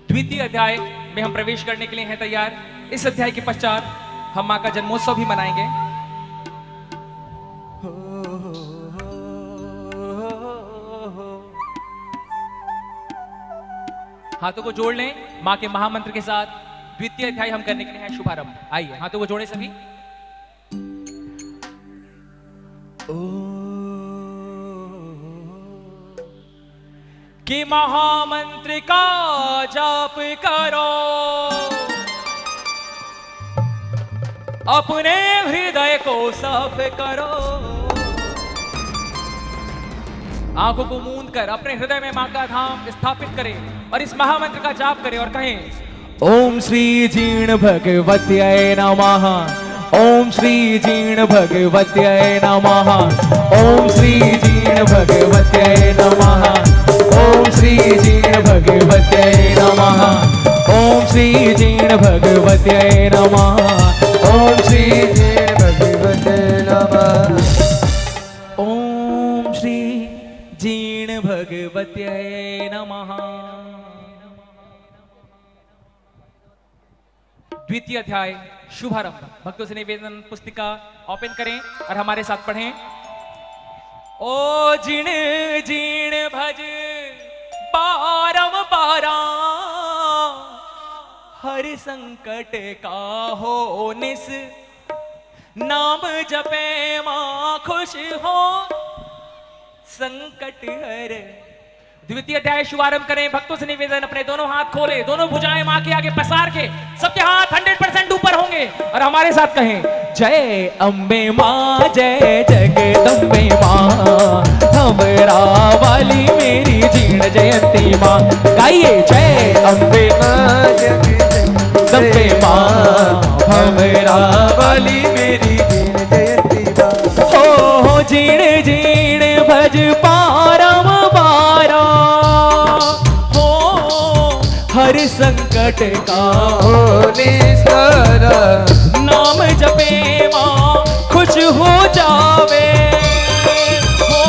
द्वितीय अध्याय में हम प्रवेश करने के लिए हैं तैयार। इस अध्याय के पश्चात हम मां का जन्मोत्सव भी मनाएंगे। हाथों को जोड़ लें मां के महामंत्र के साथ। द्वितीय अध्याय हम करने के लिए है शुभारंभ। आइए हाथों को जोड़े सभी। कि महामंत्र का जाप करो, अपने हृदय को साफ करो। आंखों को मूंद कर अपने हृदय में मां का धाम स्थापित करें और इस महामंत्र का जाप करें और कहें ओम श्री जीर्ण भगवत्यै नमः, ओम श्री जीर्ण भगवत्यै नमः, ओम श्री जीर्ण भगवत्यै नमः, ओम श्री जीर्ण भगवत्यै नमः, ओम श्री जीर्ण भगवत्यै नमः, ओम श्री जीर्ण भगवत्यै नमः, ओम श्री जीर्ण भगवत्यै नमः। द्वितीय अध्याय शुभारंभ। भक्तों से निवेदन पुस्तिका ओपन करें और हमारे साथ पढ़ें। ओ जिण जीण भज बारंबारा, हर संकट का हो निस, नाम जपे मां खुश हो संकट हर। द्वितीय अध्याय शुभारंभ करें। भक्तों से निवेदन अपने दोनों हाथ खोले, दोनों भुजाएं मां के आगे पसार के, सबके हाथ 100% ऊपर होंगे और हमारे साथ कहें जय अम्बे मां, जय जगदम्बे मां, हमरा वाली मेरी जीर्ण जयंती मां। गाइए जय अम्बे मां, जगदम्बे मां, हमरा वाली मेरी जीर्ण जयंती मां। हो जीर्ण जीर्ण भज पारम बारा, हो हर संकट का हो निस्तारा, नाम जपे मां खुश हो जावे, हो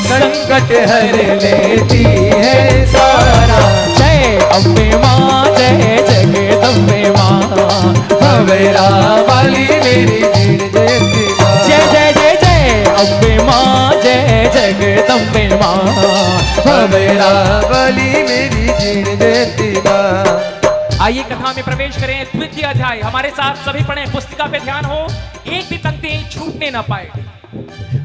संकट हर लेती है सारा। जय अम्बे मां, जय जगदम्बे मां, हमरा वाली मेरी जीर्ण जयंती मां। जय जय जय जय अम्बे मां, जय जगदम्बे मां, हमरा वाली मेरी जीर्ण जयंती मां। आइए कथा में प्रवेश करें। द्वितीय अध्याय हमारे साथ सभी पढ़ें, पुस्तिका पे ध्यान हो, एक भी पंक्ति छूटने ना पाए।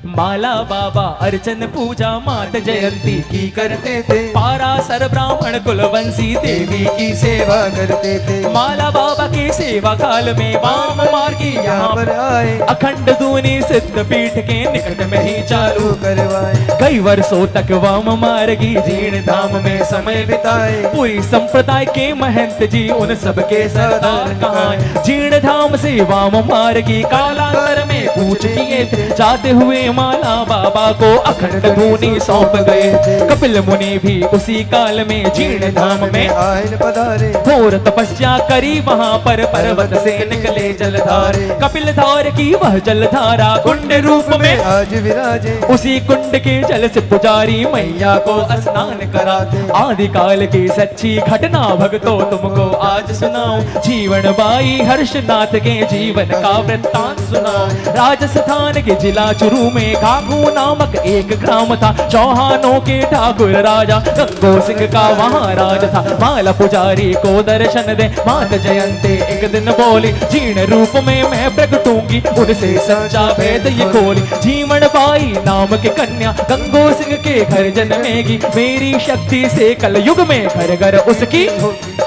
माला बाबा अर्चन पूजा मात जयंती की करते थे, पारासर ब्राह्मण कुलवंशी देवी की सेवा करते थे। माला बाबा की सेवा काल में वाम मार्गी यहाँ पर आए, अखंड दूनी सिद्ध पीठ के निकट में ही चालू करवाए। कई वर्षों तक वाम मार्गी जीर्ण धाम में समय बिताए, पूरी संप्रदाय के महंत जी उन सबके सरदार कहाए। जीर्ण धाम से वाम मार्गी कालांतर में पूछ किए थे, जाते हुए माला बाबा को अखंड धूनी सौंप गए। कपिल मुनि भी उसी काल में जीर्ण धाम में आए पधारे, घोर तपस्या करी वहां पर पर्वत से निकले जलधारे। कपिल धार की वह जलधारा कुंड रूप में आज विराजे, उसी कुंड के जल से पुजारी मैया को स्नान कराते। आदि काल की सच्ची घटना भक्तों तुमको आज सुनाऊं, जीवन बाई हर्षनाथ के जीवन का वृत्तांत सुनाऊं। राजस्थान के जिला चुरू में घाघू नामक एक ग्राम था, चौहानों के ठाकुर राजा गंगो सिंह का वहां राज था। माला पुजारी को दर्शन दे मात जयंती एक दिन बोली, जीर्ण रूप में मैं प्रगटूंगी उनसे सच्चा भेद ये खोली। जीवन बाई नाम की कन्या गंगो सिंह के घर जन्मेगी, मेरी शक्ति से कल युग में घर घर उसकी होगी।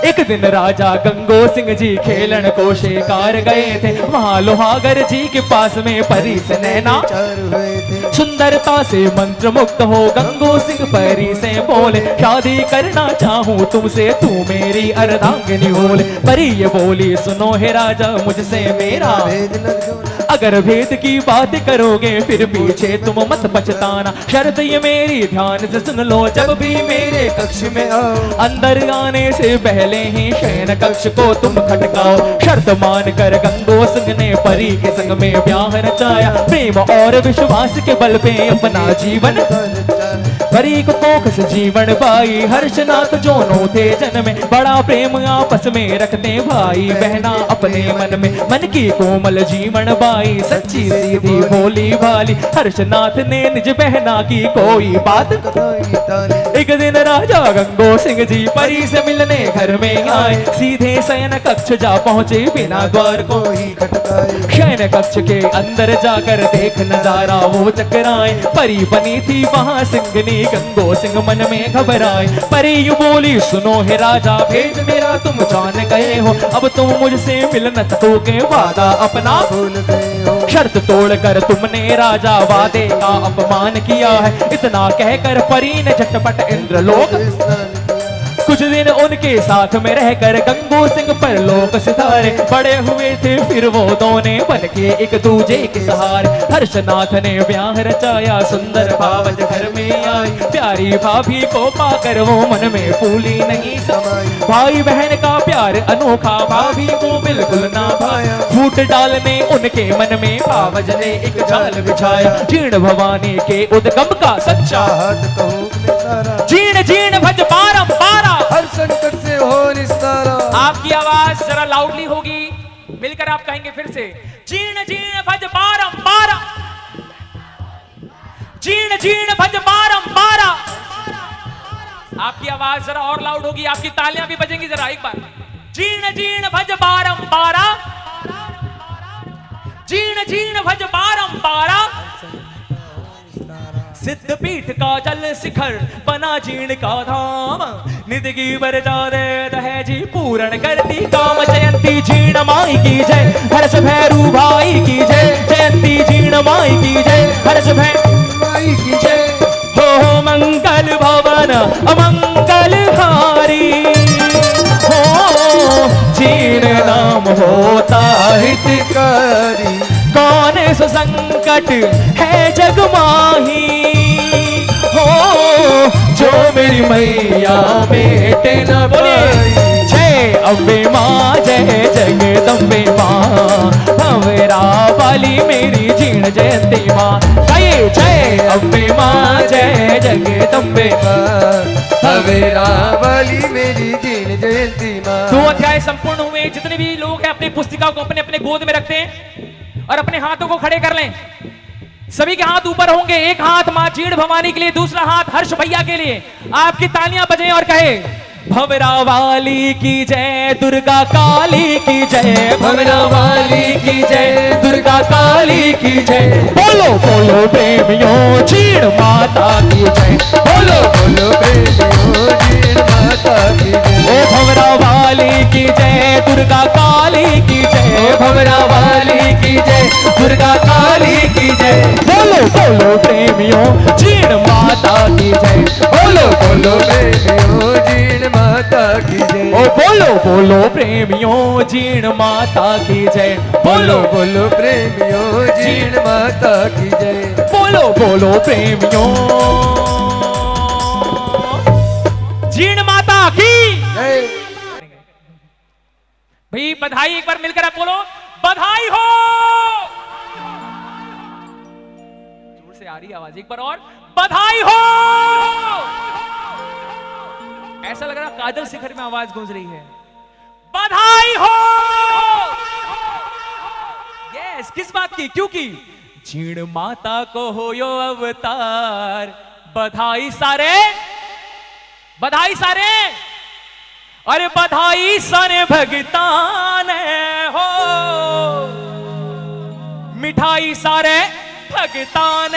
एक दिन राजा गंगो सिंह जी खेलन को शिकार गए थे, वहां लोहागर जी के पास में परी से नैना सुंदरता से मंत्र मुक्त हो गंगो सिंह परी से बोले, शादी करना चाहूं तुमसे तू मेरी अर्धांगिनी बोले। परी ये बोली सुनो हे राजा मुझसे मेरा अगर भेद की बात करोगे फिर पीछे तुम मत पछताना। शर्त ये मेरी ध्यान से सुन लो, जब भी मेरे कक्ष में आओ अंदर आने से पहले ही शयन कक्ष को तुम खटकाओ। शर्त मान कर गंगो सिंह ने परी के संग में ब्याह रचाया, प्रेम और विश्वास के बल पे अपना जीवन परी को कोख से जीवन पाई, हर्षनाथ जोनों थे जन्म में, बड़ा प्रेम आपस में रखते भाई बहना अपने मन में, मन की कोमल जीवन बाई, सच्ची सीधी भोली भाली, हर्षनाथ ने निज बहना की कोई बात। एक दिन राजा गंगो सिंह जी परी से मिलने घर में आए, सीधे शयन कक्ष जा पहुंचे बिना द्वार को ही खटकाए, शयन कक्ष के अंदर जाकर देख नजारा वो चकराए, परी बनी थी वहां सिंहनी, गंगो सिंह मन में घबराए, परी यूं बोली सुनो हे राजा भेद मेरा तुम जान गए हो, अब तुम मुझसे मिल न सकोगे वादा अपना भूल गए हो, शर्त तोड़कर तुमने राजा वादे का अपमान किया है, इतना कहकर परी ने झटपट इंद्रलोक, कुछ दिन उनके साथ में रहकर गंगो सिंह पर लोक सितारे, बड़े हुए थे फिर वो दोनों बन के एक दूजे के सहारे, हर्षनाथ ने ब्याह रचाया सुंदर भावज घर में आई, प्यारी भाभी को पाकर वो मन में फूली नहीं समाई, भाई बहन का प्यार अनोखा भाभी को बिल्कुल ना भाया, फूट डालने उनके मन में भावज ने एक जाल बिछाया, जीर्ण भवानी के उद्गम का सच्चा जीर्ण जीर्ण भज बारंबारा, हर संकट से हो निस्तारा। आपकी आवाज जरा लाउडली होगी, मिलकर आप कहेंगे फिर से, जीर्ण जीर्ण भज बारंबारा, जीर्ण जीर्ण भज बारंबारा। आपकी आवाज जरा और लाउड होगी, आपकी तालियां भी बजेंगी जरा एक बार, जीर्ण जीर्ण भज बारंबारा, जीर्ण जीर्ण भज बारंबारा, सिद्ध पीठ का जल शिखर बना जीर्ण का धाम, निदगी बर जा रहे जी पूर्ण करती काम, जयंती जीर्ण माई की जय, हर्ष भैरू भाई की जय, जयंती जीर्ण माई की जय, हर्ष भैरू माई की जय, हो मंगल भवन अमंगल हारी, हो जीर्ण नाम होता हितकारी, कौन सो संकट है जग माही, हो जो मेरी मैया बेटे न पाई, जय अम्बे माँ जय जगदम्बे माँ, भंवरा वाली मेरी जीर्ण जयंती माँ, जय जय अम्बे माँ जय जगदम्बे माँ, भंवरा वाली मेरी जीर्ण जयंती माँ। 2 अध्याय संपूर्ण हुए। जितने भी लोग हैं अपनी पुस्तिका को अपने अपने गोद में रखते हैं और अपने हाथों को खड़े कर लें, सभी के हाथ ऊपर होंगे, एक हाथ मां जीर्ण भवानी के लिए, दूसरा हाथ हर्ष भैया के लिए, आपकी तालियां बजें और कहे भंवरा वाली की जय, दुर्गा काली की जय, भंवरा वाली की जय, दुर्गा काली की जय, बोलो बोलो प्रेमियों जीर्ण माता की जय, बोलो बोलो प्रेमियों जीर्ण माता की जय, ओ भंवरा वाली की जय, दुर्गा काली की जय, भंवरा वाली की जय, दुर्गा काली की जय, बोलो बोलो प्रेमियों जीर्ण माता की जय, बोलो बोलो प्रेमियों जीर्ण माता की जय, ओ बोलो बोलो प्रेमियों जीर्ण माता की जय, बोलो बोलो प्रेमियों जीर्ण माता की जय, बोलो बोलो प्रेमियों जीर्ण माता की जय। भाई बधाई एक बार मिलकर आप बोलो बधाई हो, जोर से आ रही आवाज, एक बार और बधाई हो, ऐसा लग रहा काजल शिखर में आवाज गूंज रही है, बधाई हो। यस, किस बात की? क्योंकि जीर्ण माता को हो यो अवतार, बधाई सारे, बधाई सारे, अरे बधाई सारे भगतान हो, मिठाई सारे भगतान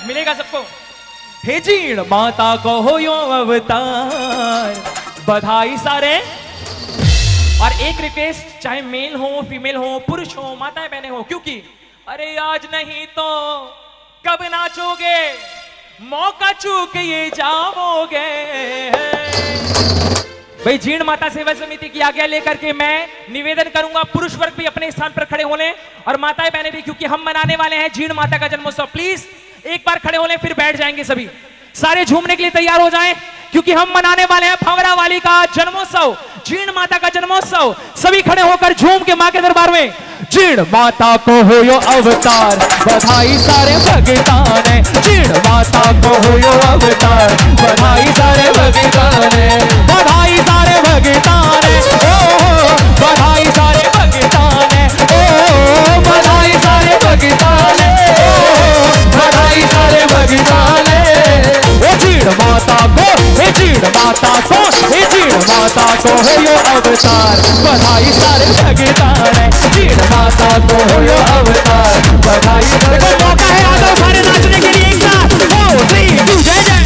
मिलेगा सबको, हे जीर्ण माता को हो यो अवतार, बधाई सारे। और एक रिक्वेस्ट, चाहे मेल हो फीमेल हो पुरुष हो माताएं बहनें हो, क्योंकि अरे आज नहीं तो कब नाचोगे, मौका चूक ये जाओगे। भाई जीर्ण माता सेवा समिति की आज्ञा लेकर के मैं निवेदन करूंगा पुरुष वर्ग भी अपने स्थान पर खड़े हो लें और माताएं बहनें भी, क्योंकि हम मनाने वाले हैं जीर्ण माता का जन्मोत्सव। प्लीज एक बार खड़े हो लें, फिर बैठ जाएंगे सभी, सारे झूमने के लिए तैयार हो जाएं, क्योंकि हम मनाने वाले हैं भंवरा वाली का जन्मोत्सव, जीर्ण माता का जन्मोत्सव। सभी खड़े होकर झूम के मां के दरबार में जीण माता को हो यो अवतार, बधाई सारे भगतान है। जीण माता को हो यो अवतार, बधाई सारे भगतान है, बधाई सारे भगतान है। ओ बधाई सारे भगतान है, ओ बधाई सारे भगतान है, ओ बधाई सारे भगतान है। ओ जीण माता को, हे जीण माता को, हे जीण माता को हो यो अवतार, बधाई सारे भगतान है। जीण माता को हो यो अवतार, बधाई सारे। कोई मौका है आ जाओ सारे नाचने के लिए एक साथ। 4 3 2 जय जय।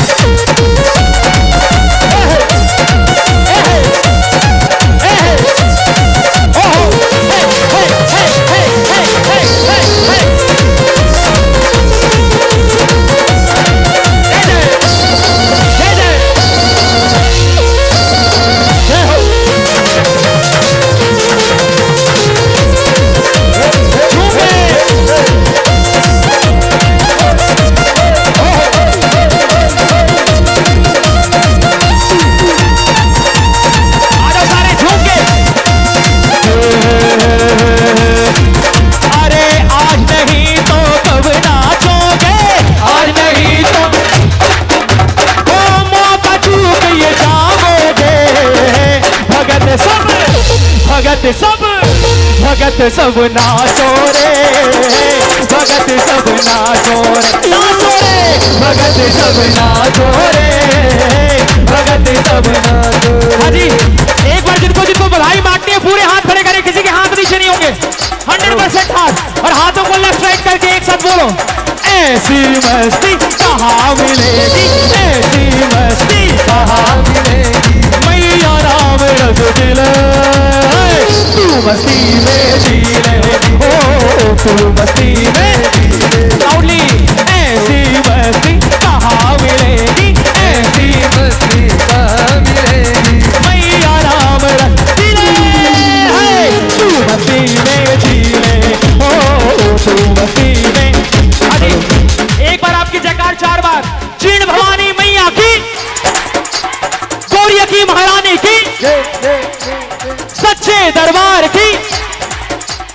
भगत सब नाचो रे, भगत सब नाचो रे, नाचो रे, भगत सब नाचो रे, भगत सब नाचो। हाँ जी, एक बार जिनको जिनको बधाई बांटनी है पूरे हाथ खड़े करें, किसी के हाथ नीचे नहीं होंगे, 100% हाथ, और हाथों को लेफ्ट राइट करके एक साथ बोलो, ऐसी मस्ती कहाँ मिलेगी, ऐसी मस्ती कहाँ मिलेगी, मैया राम रस दिले, तू मस्ती में जी ले, ओ तू मस्ती में जी ले। लाउडली, ऐसी मस्ती कहाँ मिलेगी, ऐसी मस्ती कहाँ मिलेगी, मैया राम रस दिले, तू मस्ती में जी ले, ओ तू मस्ती में। अरे एक बार आपकी जयकार 4 बार। जीण भवानी मैया की, गौरिया की महारानी की, सच्चे दरबार की।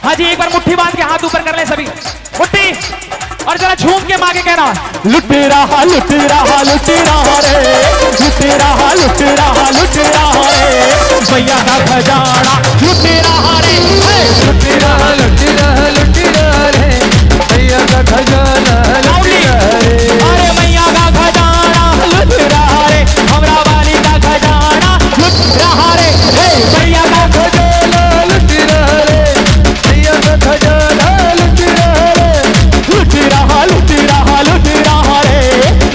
हाँ जी, एक बार मुट्ठी बांध के हाथ ऊपर कर ले सभी, मुट्ठी, और जरा झूम के मांगे कहना, लुट रहा लुट रहा लुट रहा रे, लुट रहा लुट रहा लुट रहा रे, मैया का खजाना लुट रहा रे, लुट रहा लुट रहा लुट रहा रे, मैया का खजाना लुट रहा रे, अरे मैया का खजाना लुट रहा रे, हमरा वाली का खजाना लुट रहा रे, मैया का खजाना लुट रहा रे, मैया का खजाना लुट रहा रे, लुट रहा लुट रहा लुट रहा रे,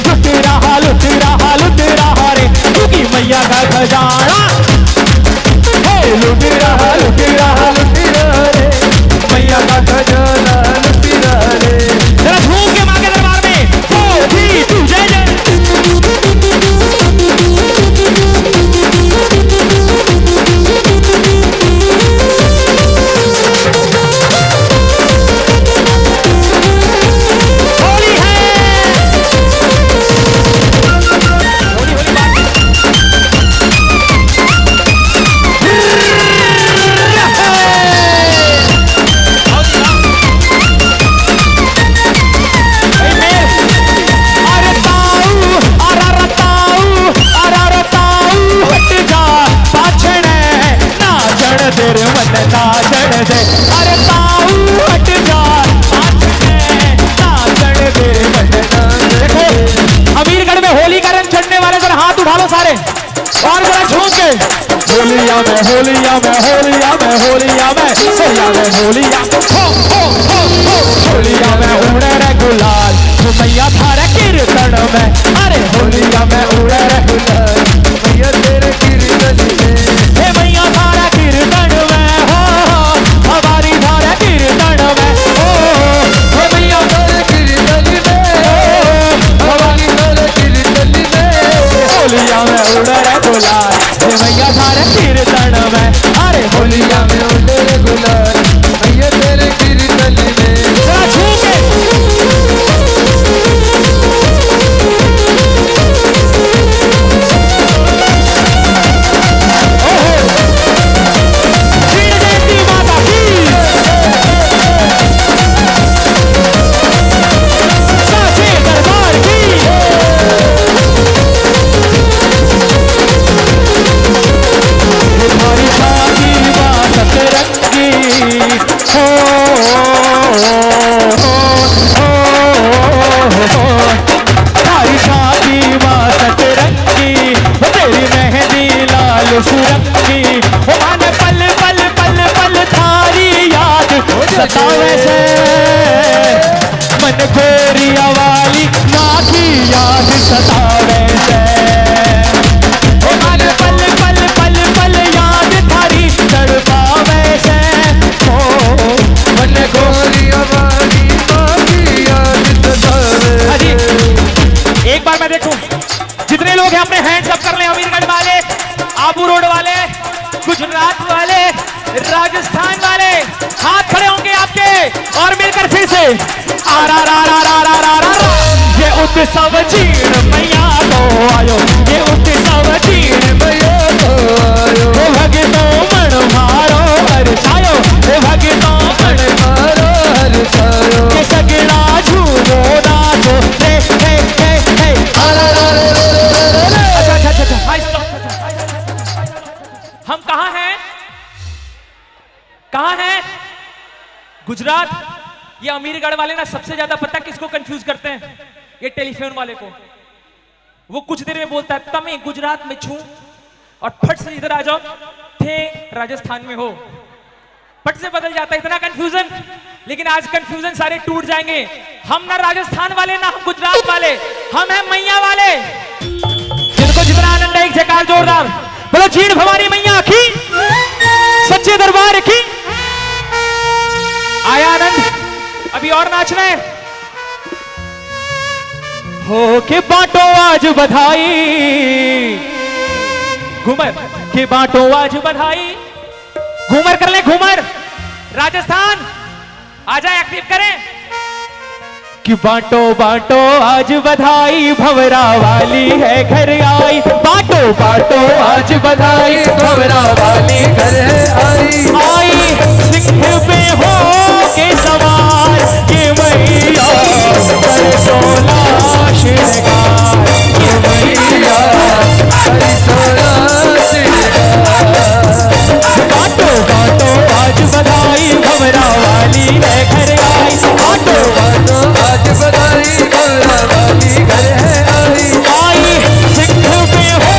लुट रहा लुट रहा लुट रहा रे, क्योंकि मैया का खजाना लुट रहा लुट रहा लुट रहा रे, मैया का खजाना लुट रहा रे। जरा झूम के मां के दरबार में 4 3 2 जय जय। होली है, होली होली बात। तेरे मन नाचण दे, अरे ताऊ हट जा, नाचण दे मन नाचण। देखो अमीरगढ़ में होली का रंग चढ़ने वाले जरा हाथ उठा लो सारे, और जरा झूम के, होलिया में होलिया में होलिया में होलिया में होलिया में होलिया हो हो हो हो, होलिया में उड़े रे गुलाल, तो मैया थारे कीर्तन में, अरे होलिया में उड़े रे गुलाल, मैया तेरे कीर्तन में, हे मैया थारा कीर्तन में, हो हमारी थारा कीर्तन में, हो मैया थारे कीर्तन में, हमारी थारे कीर्तन में, होलिया में उड़े रे गुलाल, हे मैया थारे कीर्तन में, अरे होलिया में उड़े रे गुलाल, मैया तेरे कीर्तन में। जरा झूम के सुरंगी ओ माने पल पल पल पल थारी याद सतावे से मन गोरिया वाली माँ की याद सतावे से ओ माने पल पल पल पल याद थारी तड़पावे से ओ मन गोरिया वाली माँ की याद सतावे से। एक बार मैं देखूं जितने लोग हैं अपने हैंड्स अप कर लें। अमीरगढ़ वाले, आबू रोड वाले, गुजरात वाले, राजस्थान वाले, हाथ खड़े होंगे आपके और मिलकर फिर से आरा रा रा रा रा रा रा। ये उत्सव जीण मैया को आयो, ये उत्सव जीण मैया को आयो। हे भगतों मन मारो हर्षायो, हे भगतों मन मारो हर्षायो। ये सगड़ा झूमो नाचो हे हे हे हे आरा रा रा रा रा। अच्छा हम कहाँ हैं? कहाँ हैं? गुजरात। ये अमीरगढ़ वाले ना सबसे ज्यादा पता किसको कंफ्यूज करते हैं? ये टेलीफोन वाले को। वो कुछ देर में बोलता है तमे गुजरात में छू और फट से इधर आ जाओ थे राजस्थान में हो, फट से बदल जाता है। इतना कंफ्यूजन। लेकिन आज कंफ्यूजन सारे टूट जाएंगे। हम ना राजस्थान वाले ना हम गुजरात वाले, हम हैं मैया वाले। जिनको जितना आनंद है एक जयकार जोरदार बोलो जीण भवानी मैया की, सच्चे दरबार की। आया आनंद, अभी और नाचना है। हो के बांटो आज बधाई, घूमर के बांटो आज बधाई। घूमर कर ले घूमर। राजस्थान आ जाए, एक्टिव करें कि बांटो बांटो आज बधाई, भंवरा वाली है घर आई। बांटो बांटो आज बधाई, भंवरा वाली घर है आई। आई सिंह पे हो के सवार ये मैया कर सोला श्रृंगार, ये मैया कर सोला श्रृंगार। बांटो बांटो आज बधाई, भंवरा वाली है घर आई। बांटो बांटो आज बधाई, भंवरा वाली घर है आई। आई सिंह पे हो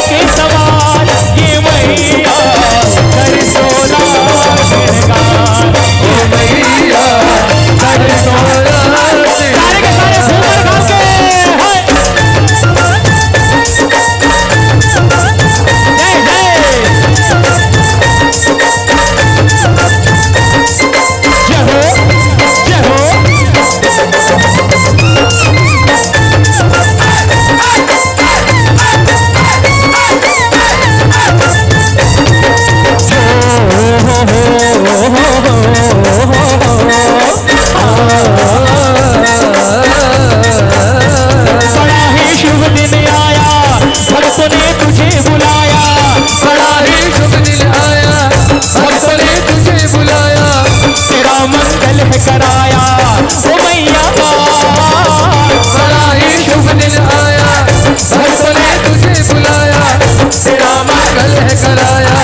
के सवार ये मैया कर सोला श्रृंगार, ये मैया कर सोला श्रृंगार। सारे के सारे घूमर गाँव के कराया ओ मैया, बड़ा ही शुभ दिन आया, भक्तों ने तुझे बुलाया, तेरा मंगल है कराया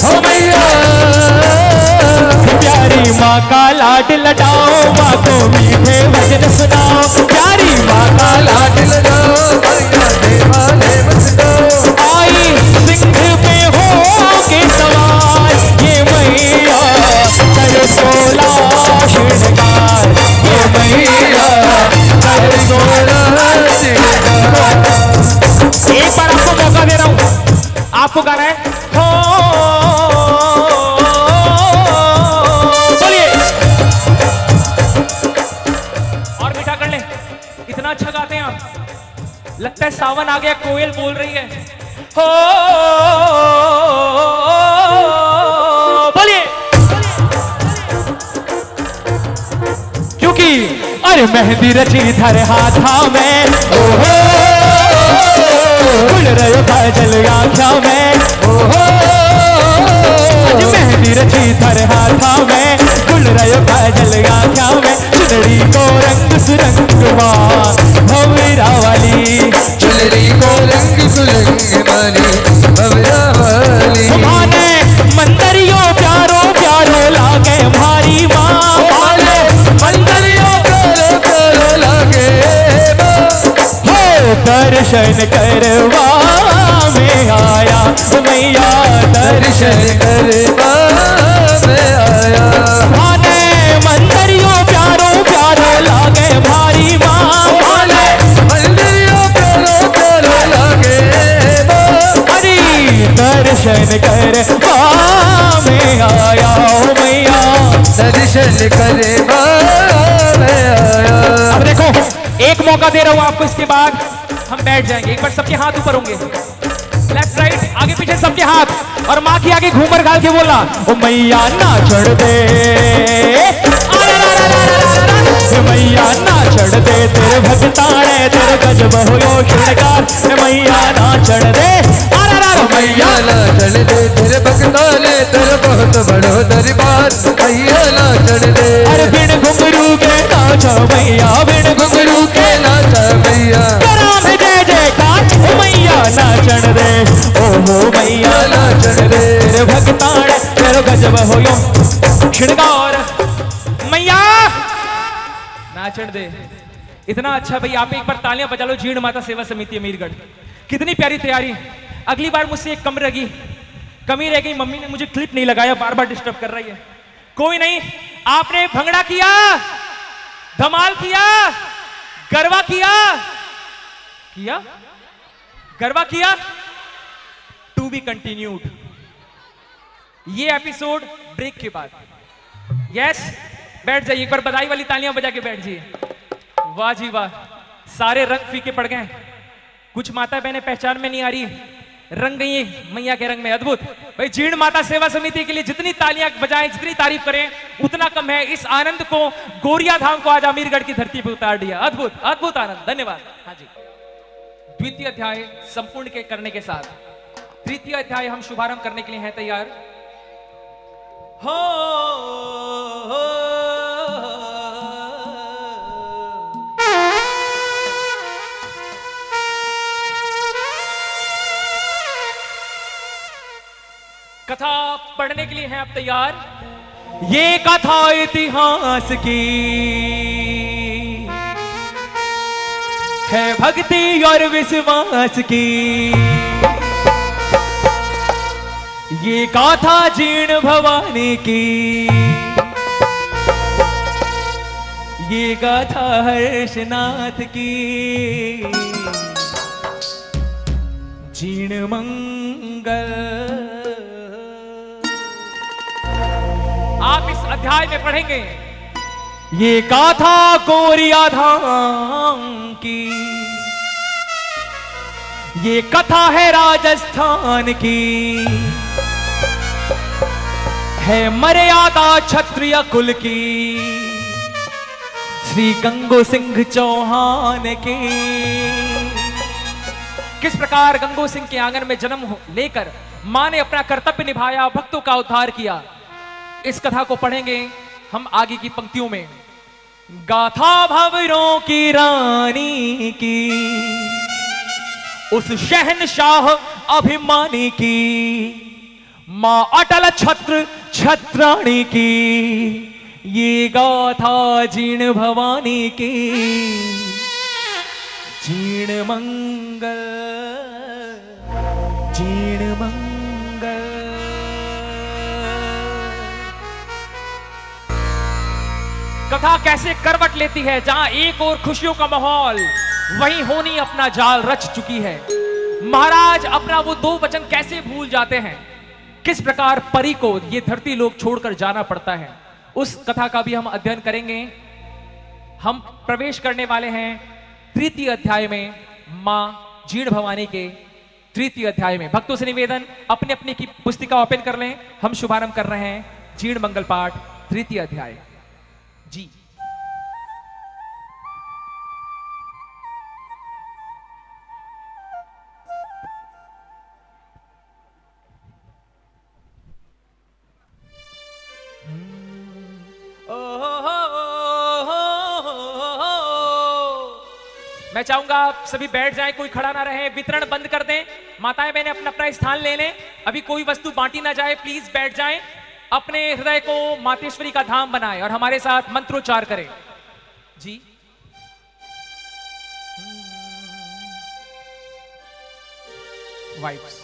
ओ मैया। प्यारी माँ का लाड लटाओ, माँ को मीठे भजन सुनाओ। प्यारी माँ का लाड लटाओ, मैया देवाले बसताओ। आई सिंह पे हो के सवार ये मैया कर सोला श्रृंगार, ये मैया कर सोला श्रृंगार। एक बार आपको मौका दे रहा हूं, आपको गाना है हो बोलिए और मीठा कर ले। इतना अच्छा गाते हैं आप, लगता है सावन आ गया, कोयल बोल रही है हो बोलिए। क्योंकि अरे मेहंदी रची धर हाथा में, ओहो खुल रहे काजल आँखों में, ओहो आज मेहंदी रची धर हाथा में, खुल रहे काजल आँखों में। चुनरी को रंग सुरंग माँ भंवरा वाली, चुनरी को रंग सुरंग वाली भंवरा वाली। माने मंदरियों प्यारो प्यारो लागे हमारी माँ, माने मंदरियों प्यारो प्यारो लागे हो। दर्शन करवा में आया मैया दर्शन करवा मैं आया। भाने मंदिरियों प्यारो प्यारो लागे भारी माँ, भाने मंदिरियों प्यारो प्यारो लागे हरी दर्शन करवा मैं आया मैया दर्शन करवा मैं आया। अब देखो एक मौका दे रहा हूं आपको, इसके बाद हम बैठ जाएंगे। एक बार सबके हाथ ऊपर होंगे, लेफ्ट राइट आगे पीछे सबके हाथ, और माँ की आगे घूमर गाल के बोलना ओ मैया ना चढ़ दे, मैया ना चढ़ दे तेरे भक्ताने तेरे गजब हो श्रृंगार, मैया ना चढ़ दे, मैया ना चढ़ दे तेरे भक्ताने तेरे बहुत बड़ो दरबार, मैया ना चढ़ दे। अरे बिन घुंघरू के नाचा मैया, बिन घुंघरू के नाचा मैया, राम जय जयकार मैया ना चढ़ दे, ओ मैया ना चढ़ दे तेरे भक्ताने तेरे गजब हो श्रृंगार, मैया ना चढ़ दे। इतना अच्छा भाई, आप एक बार तालियां बजा लो। जीर्ण माता सेवा समिति अमीरगढ़, कितनी प्यारी तैयारी। अगली बार मुझसे एक कमी रह गई, मम्मी ने मुझे क्लिप नहीं लगाया, बार बार डिस्टर्ब कर रही है। कोई नहीं, आपने भंगड़ा किया, धमाल किया, गरबा किया, गरबा किया, टू बी कंटिन्यूड। ये एपिसोड ब्रेक के बाद। यस, बैठ जाइए, एक बार बधाई वाली तालियां बजा के बैठ जाइए। वाह जी वाह, सारे रंग फीके पड़ गए, कुछ माता बहनें पहचान में नहीं आ रही, रंग गई मैया के रंग में। अद्भुत भाई, जीर्ण माता सेवा समिति के लिए जितनी तालियां बजाएं, जितनी तारीफ करें उतना कम है। इस आनंद को, गोरिया धाम को आज अमीरगढ़ की धरती पर उतार दिया। अद्भुत अद्भुत आनंद, धन्यवाद। हाँ जी, द्वितीय अध्याय संपूर्ण के करने के साथ तृतीय अध्याय हम शुभारंभ करने के लिए हैं तैयार। हो कथा पढ़ने के लिए हैं आप तैयार। ये कथा इतिहास की है, भक्ति और विश्वास की। ये गाथा जीर्ण भवानी की, ये गाथा हर्षनाथ की। जीर्ण मंगल। आप इस अध्याय में पढ़ेंगे ये गाथा गोरिया धाम की, ये कथा है राजस्थान की, है मर्यादा क्षत्रिय कुल की, श्री गंगो सिंह चौहान की। किस प्रकार गंगो सिंह के आंगन में जन्म लेकर मां ने अपना कर्तव्य निभाया, भक्तों का उद्धार किया। इस कथा को पढ़ेंगे हम आगे की पंक्तियों में। गाथा भंवरों की रानी की, उस शहनशाह अभिमानी की, मां अटल छत्र छत्राणी की। ये गाथा जीर्ण भवानी की। जीर्ण मंगल, जीर्ण मंगल। कथा कैसे करवट लेती है, जहां एक और खुशियों का माहौल, वहीं होनी अपना जाल रच चुकी है। महाराज अपना वो दो वचन कैसे भूल जाते हैं, किस प्रकार परी को ये धरती लोग छोड़कर जाना पड़ता है, उस कथा का भी हम अध्ययन करेंगे। हम प्रवेश करने वाले हैं तृतीय अध्याय में, मां जीर्ण भवानी के तृतीय अध्याय में। भक्तों से निवेदन, अपने अपने की पुस्तिका ओपन कर लें। हम शुभारंभ कर रहे हैं जीर्ण मंगल पाठ तृतीय अध्याय जी। मैं चाहूंगा आप सभी बैठ जाएं, कोई खड़ा ना रहे, वितरण बंद कर दें, माताएं बहनें अपना अपना स्थान ले लें, अभी कोई वस्तु बांटी ना जाए, प्लीज बैठ जाएं, अपने हृदय को मातेश्वरी का धाम बनाएं और हमारे साथ मंत्रोच्चार करें जी। वाइब्स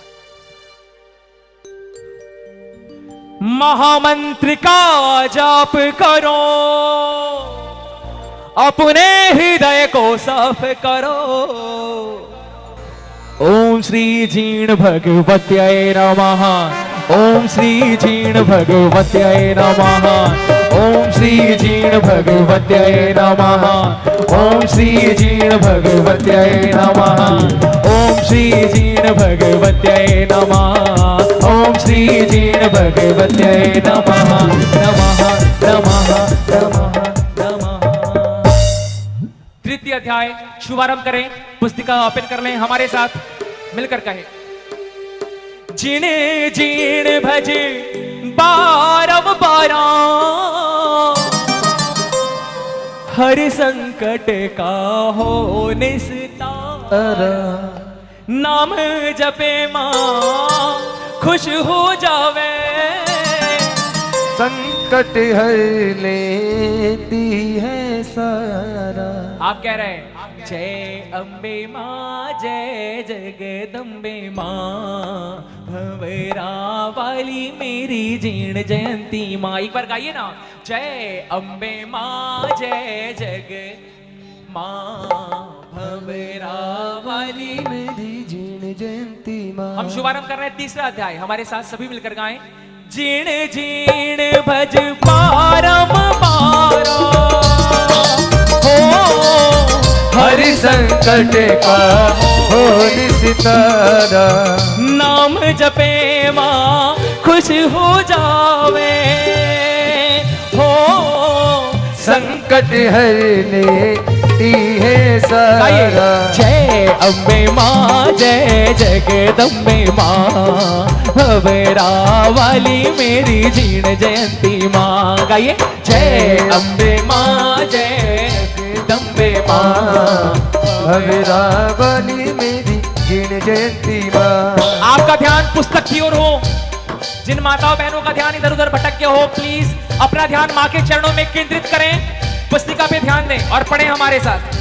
महामंत्र का जाप करो, अपने हृदय को साफ करो। ओम श्री जीण भगवत्यै नमः। ओम श्री जीण भगवत्यै नमः। ओम श्री जीण भगवत्यै नमः। ओम श्री जीण भगवत्यै नमः। ओम श्री जीण भगवत्यै नमः। ओम श्री जीण भगवत्यै नमः। नमः नमः नमः नमः। तृतीय अध्याय शुभारंभ करें, पुस्तिका ओपन कर लें, हमारे साथ मिलकर कहें। जिण जीण भज बारम बारा, हर संकट का हो निस्तारा। नाम जपे मां खुश हो जावे, संकट हर लेती है सारा। आप कह रहे हैं जय अम्बे माँ, जय जगदम्बे माँ, भंवरा वाली मेरी जीण जयंती माँ। एक बार गाइए ना, जय अम्बे माँ, जय जग माँ, भंवरा वाली मेरी जीण जयंती माँ। हम शुभारंभ कर रहे हैं तीसरा अध्याय, हमारे साथ सभी मिलकर गाएं। जीण जीण भज पारम पारा, हर संकट का हो निस्तारा। नाम जपे माँ खुश हो जावे, हो संकट हरती है सारा। जय अम्बे माँ, जय जगदम्बे माँ, भंवरा वाली मेरी जीण जयंती माँ। गाइए, जय अम्बे माँ, जय जगदम्बे माँ, भंवरा वाली मेरी जीण जयंती माँ। आपका ध्यान पुस्तक की ओर हो। जिन माताओं बहनों का ध्यान इधर उधर भटक के हो, प्लीज अपना ध्यान माँ के चरणों में केंद्रित करें, पुस्तिका पे ध्यान दें और पढ़ें हमारे साथ।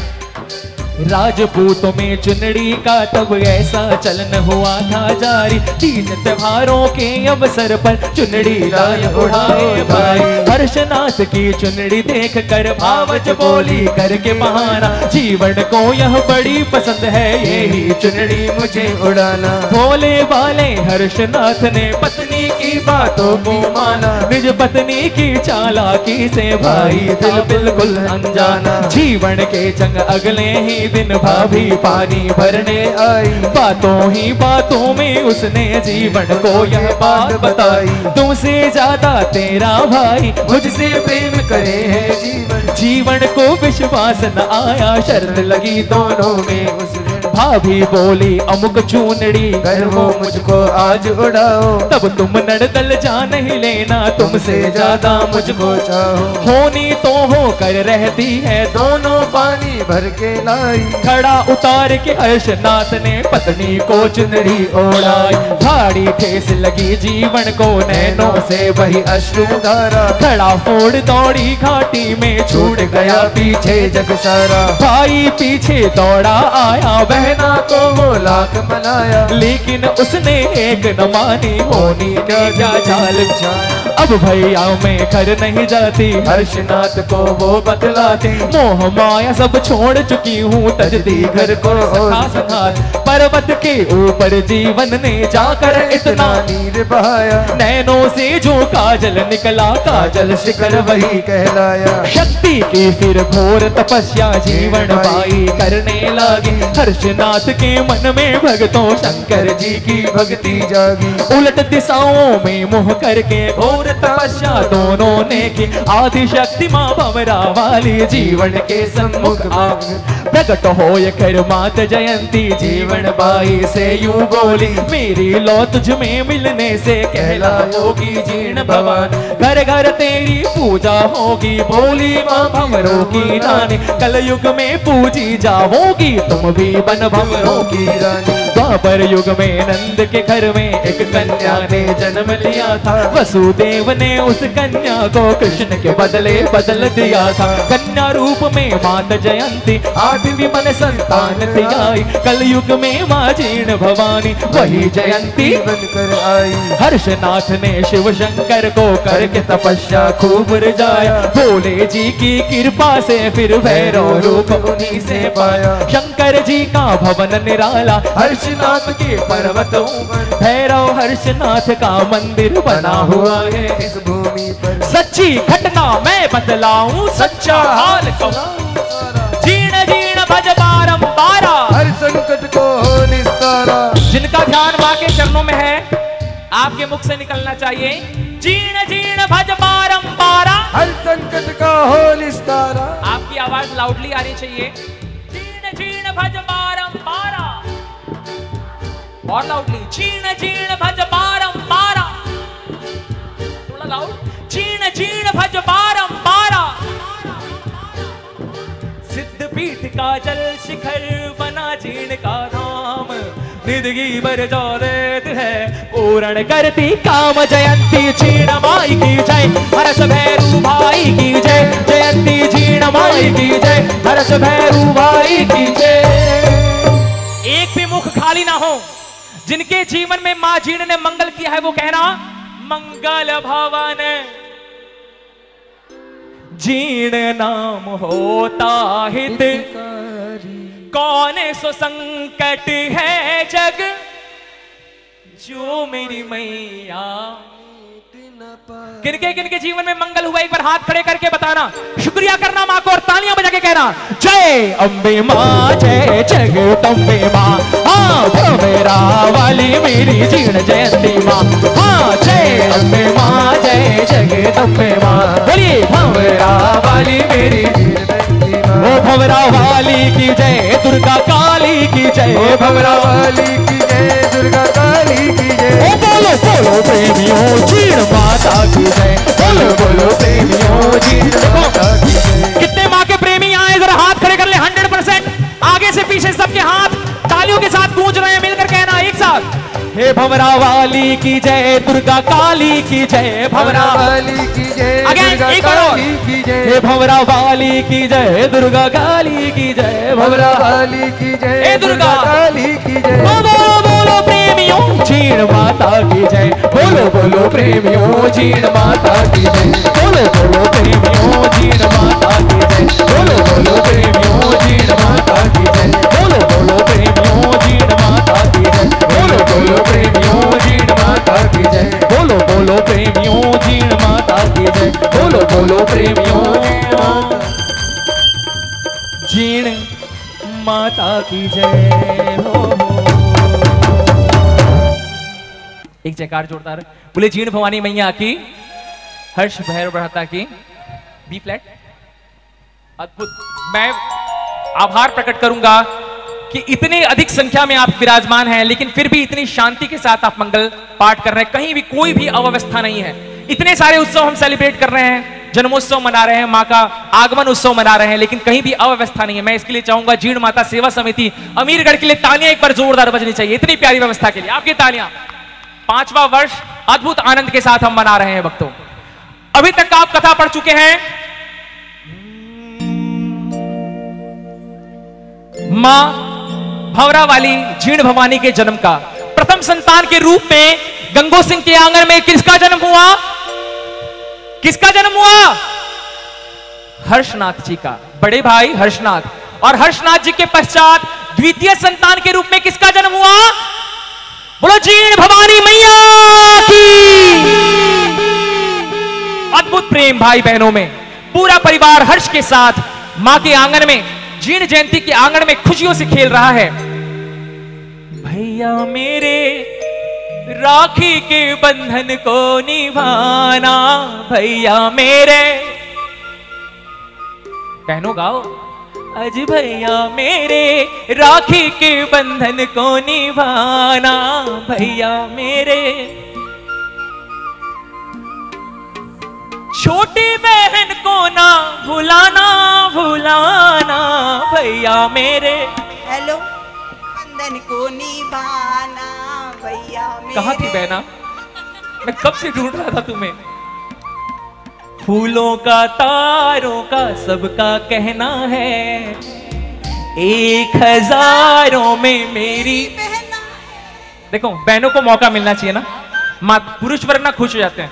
राजपूतों में चुनड़ी का तब ऐसा चलन हुआ था जारी, तीन त्योहारों के अवसर पर चुनड़ी लाए उड़ाए भाई। हर्षनाथ की चुनड़ी देख कर भावज बोली करके बहाना, जीवन को यह बड़ी पसंद है, यही चुनड़ी मुझे उड़ाना। भोले वाले हर्षनाथ ने पत्नी की बातों को माना, निज पत्नी की चालाकी से भाई दिल बिल्कुल अनजाना। जीवन के जंग अगले ही दिन भाभी पानी भरने आई, बातों ही बातों में उसने जीवन को यह बात बताई। तुमसे ज्यादा तेरा भाई मुझसे प्रेम करे है जीवन, जीवन को विश्वास न आया, शर्त लगी दोनों में उस दिन। भाभी बोली अमुक चूनड़ी कर वो मुझको आज उड़ाओ, तब तुम नड़दल जा नहीं लेना, तुमसे ज्यादा मुझको चाहो। होनी तो हो कर रहती है, दोनों पानी भर के लाई। खड़ा उतार के हर्षनाथ ने पत्नी को चुनरी ओढ़ाई। भारी ठेस लगी जीवन को, नैनों से वही अश्रुधारा। खड़ा फोड़ दौड़ी घाटी में, छूट गया पीछे जग सारा। भाई पीछे दौड़ा आया, बहना को वो लाख मनाया, लेकिन उसने एक न मानी, होनी क्या चाल। अब भैया मैं घर नहीं जाती, हर्षनाथ को वो बतलाती, मोह माया सब छोड़ चुकी हूँ, तजदी घर को साथ। पर्वत के ऊपर जीवन ने जाकर इतना नीर बहाया, नैनों से जो काजल निकला, काजल शिखर वही कहलाया। शक्ति की फिर घोर तपस्या जीवन बाई करने लगी, हर्षनाथ के मन में भक्तों शंकर जी की भक्ति जागी। उलट दिशाओं में मुँह करके घोर तपस्या दोनों ने की, आदि शक्ति माँ भंवरा वाली जीवन के सम्मुख प्रकट हो कर मात जयंती। जीवन बाई से यूं बोली, मेरी लौ तुझ में मिलने से कहलाओगी जीर्ण भवानी, घर घर तेरी पूजा होगी, बोली माँ भंवरों की रानी। कलयुग में पूजी जाओगी तुम भी बन भंवरों की रानी। द्वापर युग में नंद के घर में एक कन्या ने जन्म लिया था, वसुदेव वसुदेव ने उस कन्या को कृष्ण के बदले बदल दिया था। कन्या रूप में मात जयंती 8वीं मन संतान थी आई। कलयुग में माँ जीर्ण भवानी वही जयंती बनकर आई। हर्षनाथ ने शिव शंकर को करके तपस्या खूब रजाया। भोले जी की कृपा से फिर भैरव रूप उन्हीं से पाया। शंकर जी का भवन निराला हर्षनाथ के पर्वतों पर। भैरव हर्षनाथ का मंदिर बना हुआ है इस भूमि पर। सच्ची घटना मैं बतलाऊं सच्चा हाल कहूं। जीर्ण जीर्ण भज बारंबारा हर संकट को हो निस्तारा। जिनका ध्यान माँ के चरणों में है आपके मुख से निकलना चाहिए जीर्ण जीर्ण भज बारंबारा। हर संकट का हो निस्तारा। आपकी आवाज लाउडली आनी चाहिए। जीर्ण जीर्ण भज बारंबारा और लाउडली। जीर्ण जीर्ण भज बारंबारा थोड़ा लाउड। जीर्ण जीर्ण भज बारंबारा। सिद्ध पीठ का जल शिखर बना जीर्ण का धाम। निदगी बर जौरेत है पूर्ण करती काम। जयंती जीर्ण माई की जय हर्ष भैरू भाई की जय। जयंती जीर्ण माई की जय हर्ष भैरू भाई की जय। एक भी मुख खाली ना हो। जिनके जीवन में मां जीर्ण ने मंगल किया है वो कहना मंगल भवन जीर्ण नाम होता हित। कौन सो संकट है जग जो मेरी मैया। किनके जीवन में मंगल हुआ एक बार हाथ खड़े करके बताना। शुक्रिया करना माँ को और तालियां बजा के कहना जय अम्बे माँ जय जगदम्बे माँ। हाँ भवेरा वाली मेरी जीर्ण जयंती माँ। हाँ जय अम्बे माँ जय जगदम्बे माँ। बोलिए भवेरा वाली मेरी ओ भवरा वाली की जय दुर्गा काली की जय। ओ भवरा वाली की जय दुर्गा काली की जय। ओ बोलो बोलो प्रेमियों जीर्ण माता की जय। बोलो बोलो प्रेमियों जीर्ण माता की जय। कितने माँ के प्रेमी आए जरा हाथ खड़े कर ले 100%। आगे से पीछे सबके हाथ तालियों के साथ गूंज रहे हैं। मिलकर कहना एक साथ हे भवरा वाली की जय दुर्गा काली की जय। भवरा वाली की जय दुर्गा काली की जय। हे भवरा वाली की जय दुर्गा काली की जय। भवरा वाली की जय दुर्गा काली की जय। बोलो बोलो प्रेमियों जीर्ण माता की जय। बोलो बोलो प्रेमियों जीर्ण माता की जय। बोलो बोलो प्रेमियों जीर्ण माता की जय। बोलो बोलो प्रेमियों जीर्ण माता की जय। बोलो बोलो प्रेमियों जीर्ण माता की जय। बोलो बोलो प्रेमियों जीर्ण माता की जय। बोलो बोलो प्रेमियों जीर्ण माता की जय। बोलो बोलो प्रेमियों जीर्ण माता की जय हो। एक जयकार जोरदार बोले जीर्ण भवानी मैया की हर्ष भैरव बढ़ाता की बी फ्लैट। अद्भुत। मैं आभार प्रकट करूंगा कि इतने अधिक संख्या में आप विराजमान हैं लेकिन फिर भी इतनी शांति के साथ आप मंगल पाठ कर रहे हैं। कहीं भी कोई भी अव्यवस्था नहीं है। इतने सारे उत्सव हम सेलिब्रेट कर रहे हैं। जन्मोत्सव मना रहे हैं, माँ का आगमन उत्सव मना रहे हैं, लेकिन कहीं भी अव्यवस्था नहीं है। मैं इसके लिए चाहूंगा जीर्ण माता सेवा समिति अमीरगढ़ के लिए तालियां एक बार जोरदार बजनी चाहिए। इतनी प्यारी व्यवस्था के लिए आपकी तालियां। 5वां वर्ष अद्भुत आनंद के साथ हम मना रहे हैं भक्तों। अभी तक आप कथा पढ़ चुके हैं मां भवरा वाली जीर्ण भवानी के जन्म का। प्रथम संतान के रूप में गंगो सिंह के आंगन में किसका जन्म हुआ? किसका जन्म हुआ? हर्षनाथ जी का, बड़े भाई हर्षनाथ। और हर्षनाथ जी के पश्चात द्वितीय संतान के रूप में किसका जन्म हुआ? बोलो जीर्ण भवानी मैया की। अद्भुत प्रेम भाई बहनों में पूरा परिवार हर्ष के साथ मां के आंगन में जीर्ण जयंती के आंगन में खुशियों से खेल रहा है। भैया मेरे राखी के बंधन को निभाना, भैया मेरे कहनो गाओ। अज भैया मेरे राखी के बंधन को निभाना, भैया मेरे छोटी बहन को ना भुलाना, भुलाना भैया मेरे। हेलो, बंधन को निभाना भैया मेरे। कहाँ थी बहना? मैं कब से ढूंढ रहा था तुम्हें। फूलों का तारों का सबका कहना है, 1000 में मेरी। देखो बहनों को मौका मिलना चाहिए ना, पुरुष वर्ग ना खुश हो जाते हैं,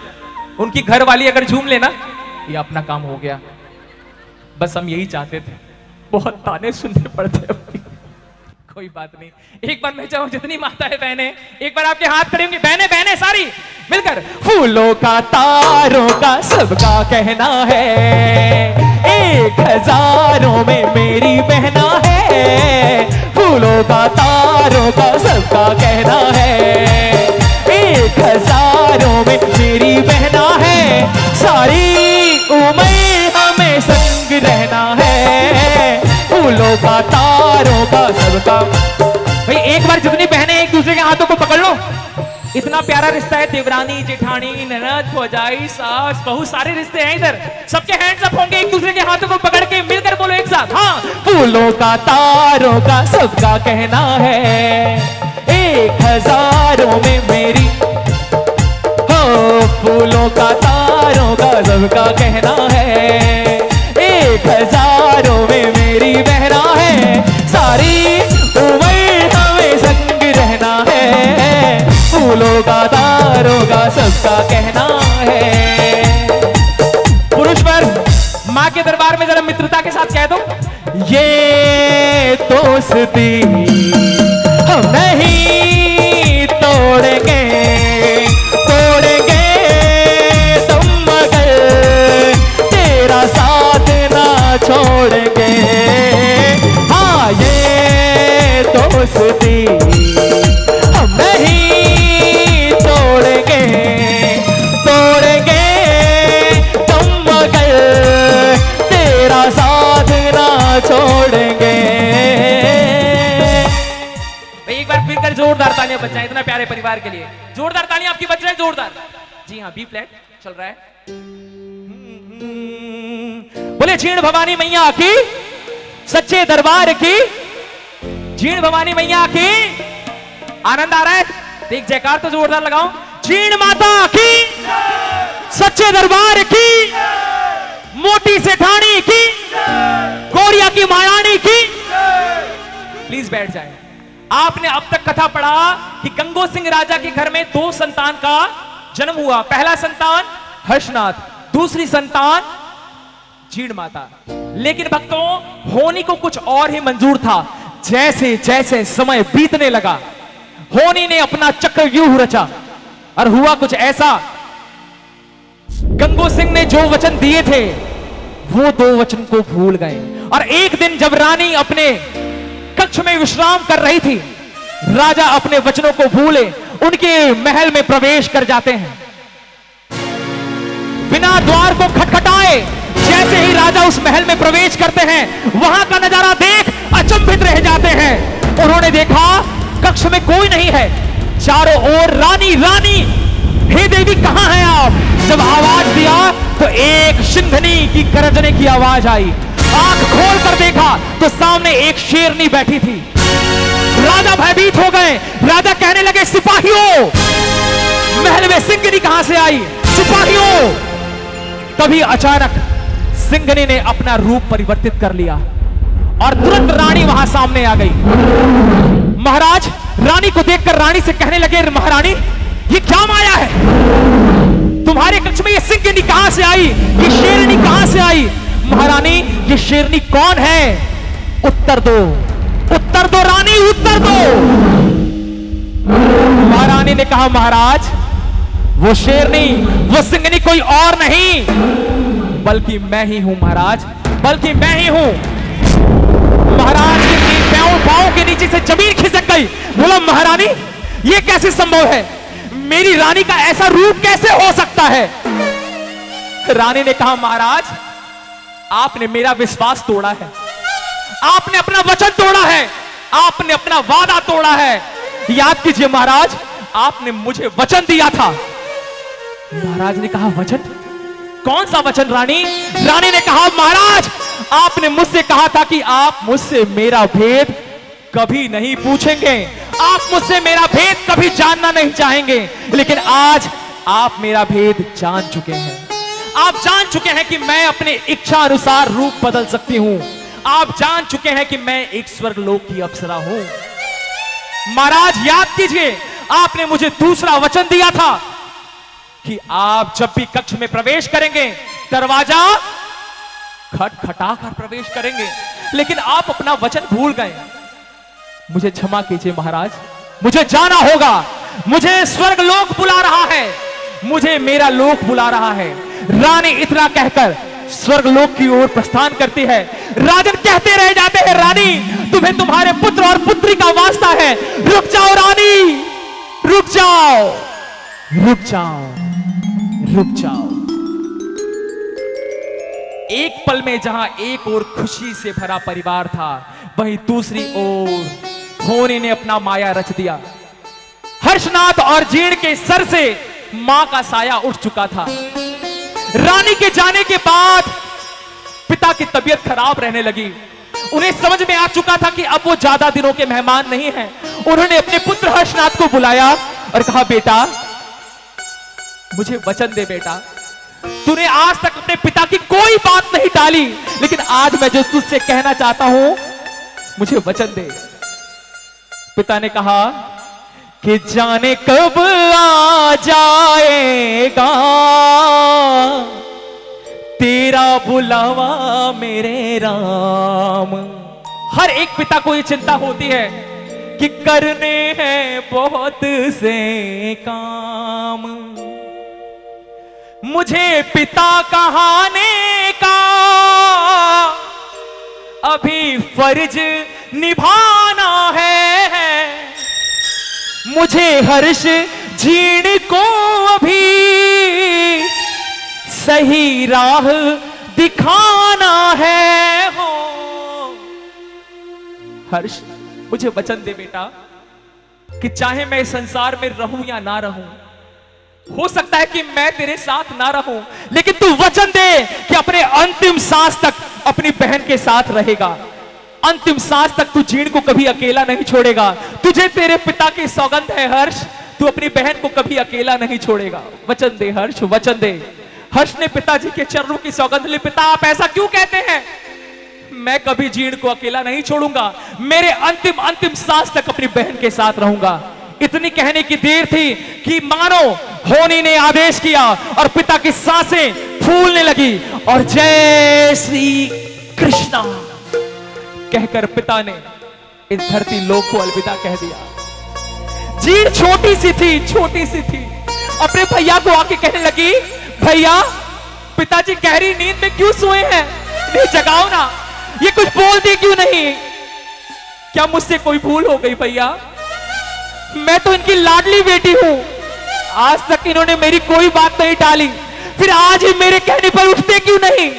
उनकी घर वाली अगर झूम लेना ये अपना काम हो गया। बस हम यही चाहते थे, बहुत ताने सुनने पड़ते हैं। कोई बात नहीं, एक बार मैं चाहूं जितनी माताएं बहनें एक बार आपके हाथ खड़े होंगे, बहनें बहनें सारी मिलकर। फूलों का तारों का सबका कहना है, 1000 में मेरी बहना है। फूलों का तारों का सबका कहना है, 1000 में मेरी बहना है। सारी उम्र हमें संग रहना है, फूलों का तारों का सबका। भाई एक बार जितनी बहनें एक दूसरे के हाथों को पकड़ लो, इतना प्यारा रिश्ता है, देवरानी जेठानी ननद भौजाई सास बहू सारे रिश्ते हैं इधर। सबके हैंड्स अप होंगे, एक दूसरे के हाथों को पकड़ के मिलकर बोलो एक साथ, हाँ। फूलों का तारों का सबका कहना है, 1000 में मेरी। हो फूलों का तारों का सबका कहना है, 1000 में मेरी बहना है। सारी उम्र हमें संग रहना है, फूलों का तारों का सबका कहना है। पुरुष वर्ग मां के दरबार में जरा मित्रता के साथ कह दो, ये दोस्ती हम नहीं तोड़ेंगे, तोड़ेंगे तुम मगर तेरा साथ ना छोड़ेंगे। हाँ ये दोस्ती हम नहीं तोड़ेंगे, तोड़ेंगे तुम मगर तेरा साथ ना छोड़ेंगे। एक बार फिर कर जोरदार तालियां बजाएं इतना प्यारे परिवार के लिए, जोरदार तालियां आपकी बज रही है, जोरदार। जी हाँ, बी फ्लैट चल रहा है। बोले जीण भवानी मैया की, सच्चे दरबार की, जीण भवानी मैया की। आनंद आ रहा है, एक जयकार तो जोरदार लगाओ। जीण माता की, सच्चे दरबार की, मोटी सेठानी की, कोरिया की महारानी की। प्लीज बैठ जाए। आपने अब तक कथा पढ़ा कि गंगो सिंह राजा के घर में 2 संतान का जन्म हुआ। पहला संतान हर्षनाथ, दूसरी संतान जीण माता। लेकिन भक्तों होनी को कुछ और ही मंजूर था। जैसे जैसे समय बीतने लगा, होनी ने अपना चक्रव्यूह रचा और हुआ कुछ ऐसा, गंगो सिंह ने जो वचन दिए थे वो 2 वचन को भूल गए। और एक दिन जब रानी अपने कक्ष में विश्राम कर रही थी, राजा अपने वचनों को भूले उनके महल में प्रवेश कर जाते हैं। बिना द्वार को खटखटाए जैसे ही राजा उस महल में प्रवेश करते हैं, वहां का नजारा देख अचंभित रह जाते हैं। उन्होंने देखा कक्ष में कोई नहीं है, चारों ओर रानी रानी, हे देवी कहां हैं आप? जब आवाज दिया तो एक सिंघनी की गर्जने की आवाज आई। आंख खोल कर देखा तो सामने एक शेरनी बैठी थी। राजा भयभीत हो गए। राजा कहने लगे, सिपाहियों महल में सिंघनी कहां से आई? सिपाहियों। तभी अचानक सिंघनी ने अपना रूप परिवर्तित कर लिया और तुरंत रानी वहां सामने आ गई। महाराज रानी को देखकर रानी से कहने लगे, महारानी ये क्या माया है? तुम्हारे कक्ष में ये सिंघनी कहां से आई? ये शेरनी कहां से आई? महारानी ये शेरनी कौन है? उत्तर दो, उत्तर दो रानी, उत्तर दो। महारानी ने कहा, महाराज वो शेरनी वो सिंघनी कोई और नहीं बल्कि मैं ही हूं महाराज, बल्कि मैं ही हूं। महाराज के पांव के नीचे से जमीन खिसक गई। बोला, महारानी ये कैसे संभव है? मेरी रानी का ऐसा रूप कैसे हो सकता है? रानी ने कहा, महाराज आपने मेरा विश्वास तोड़ा है, आपने अपना वचन तोड़ा है, आपने अपना वादा तोड़ा है। याद कीजिए महाराज, आपने मुझे वचन दिया था। महाराज ने कहा, वचन? कौन सा वचन रानी? रानी ने कहा, महाराज आपने मुझसे कहा था कि आप मुझसे मेरा भेद कभी नहीं पूछेंगे, आप मुझसे मेरा भेद कभी जानना नहीं चाहेंगे। लेकिन आज आप मेरा भेद जान चुके हैं। आप जान चुके हैं कि मैं अपने इच्छा अनुसार रूप बदल सकती हूं। आप जान चुके हैं कि मैं एक स्वर्गलोक की अप्सरा हूं। महाराज याद कीजिए, आपने मुझे दूसरा वचन दिया था कि आप जब भी कक्ष में प्रवेश करेंगे दरवाजा खटखटाकर प्रवेश करेंगे, लेकिन आप अपना वचन भूल गए। मुझे क्षमा कीजिए महाराज, मुझे जाना होगा। मुझे स्वर्गलोक बुला रहा है, मुझे मेरा लोक बुला रहा है। रानी इतना कहकर स्वर्गलोक की ओर प्रस्थान करती है। राजन कहते रह जाते हैं, रानी तुम्हें तुम्हारे पुत्र और पुत्री का वास्ता है, रुक जाओ रानी, रुक जाओ, रुक जाओ, रुक जाओ। एक पल में जहां एक ओर खुशी से भरा परिवार था, वहीं दूसरी ओर होनी ने अपना माया रच दिया। हर्षनाथ और जीर्ण के सर से मां का साया उठ चुका था। रानी के जाने के बाद पिता की तबीयत खराब रहने लगी। उन्हें समझ में आ चुका था कि अब वो ज्यादा दिनों के मेहमान नहीं हैं। उन्होंने अपने पुत्र हर्षनाथ को बुलाया और कहा, बेटा मुझे वचन दे बेटा, तूने आज तक अपने पिता की कोई बात नहीं टाली, लेकिन आज मैं जो तुझसे कहना चाहता हूं, मुझे वचन दे। पिता ने कहा कि जाने कब आ जाएगा तेरा बुलावा मेरे राम। हर एक पिता को ये चिंता होती है कि करने हैं बहुत से काम, मुझे पिता कहाने का अभी फर्ज निभाना है, मुझे हर्ष जीर्ण को अभी सही राह दिखाना है। हो हर्ष, मुझे वचन दे बेटा कि चाहे मैं इस संसार में रहूं या ना रहूं, हो सकता है कि मैं तेरे साथ ना रहूं, लेकिन तू वचन दे कि अपने अंतिम सांस तक अपनी बहन के साथ रहेगा। अंतिम सांस तक तू जीर्ण को कभी अकेला नहीं छोड़ेगा। तुझे तेरे पिता की सौगंध है हर्ष, तू अपनी बहन को कभी अकेला नहीं छोड़ेगा। वचन दे हर्ष, वचन दे। हर्ष ने पिताजी के चरणों की सौगंध ली। पिता आप ऐसा क्यों कहते हैं? मैं कभी जीर्ण को अकेला नहीं छोड़ूंगा, मेरे अंतिम सांस तक अपनी बहन के साथ रहूंगा। इतनी कहने की देर थी कि मानो होनी ने आदेश किया और पिता की सांसें फूलने लगी और जय श्री कृष्णा कहकर पिता ने इस धरती लोक को अलविदा कह दिया। जीर्ण छोटी सी थी, अपने भैया को आके कहने लगी, भैया पिताजी गहरी नींद में क्यों सोए हैं, नहीं जगाओ ना, ये कुछ बोलती क्यों नहीं? क्या मुझसे कोई भूल हो गई भैया? मैं तो इनकी लाडली बेटी हूं, आज तक इन्होंने मेरी कोई बात नहीं टाली, फिर आज ही मेरे कहने पर उठते क्यों नहीं?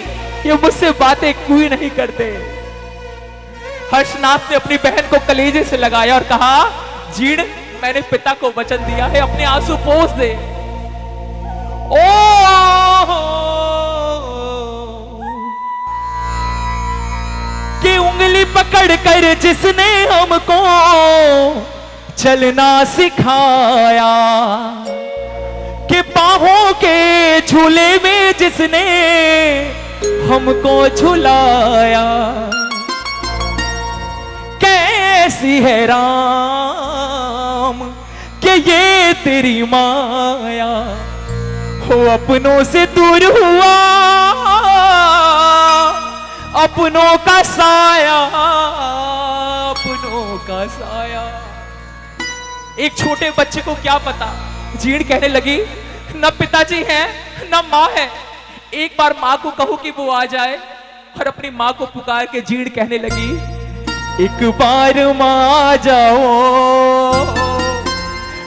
ये मुझसे बातें क्यों नहीं करते? हर्षनाथ ने अपनी बहन को कलेजे से लगाया और कहा, जीर्ण मैंने पिता को वचन दिया है, अपने आंसू पोंछ दे। कि उंगली पकड़ कर जिसने हमको चलना सिखाया, कि बाहों के झूले में जिसने हमको झुलाया, कैसी है राम कि ये तेरी माया, हो अपनों से दूर हुआ अपनों का साया, अपनों का साया। एक छोटे बच्चे को क्या पता, जीर्ण कहने लगी, न पिताजी हैं न माँ है, एक बार माँ को कहो कि वो आ जाए। और अपनी माँ को पुकार के जीर्ण कहने लगी, एक बार माँ जाओ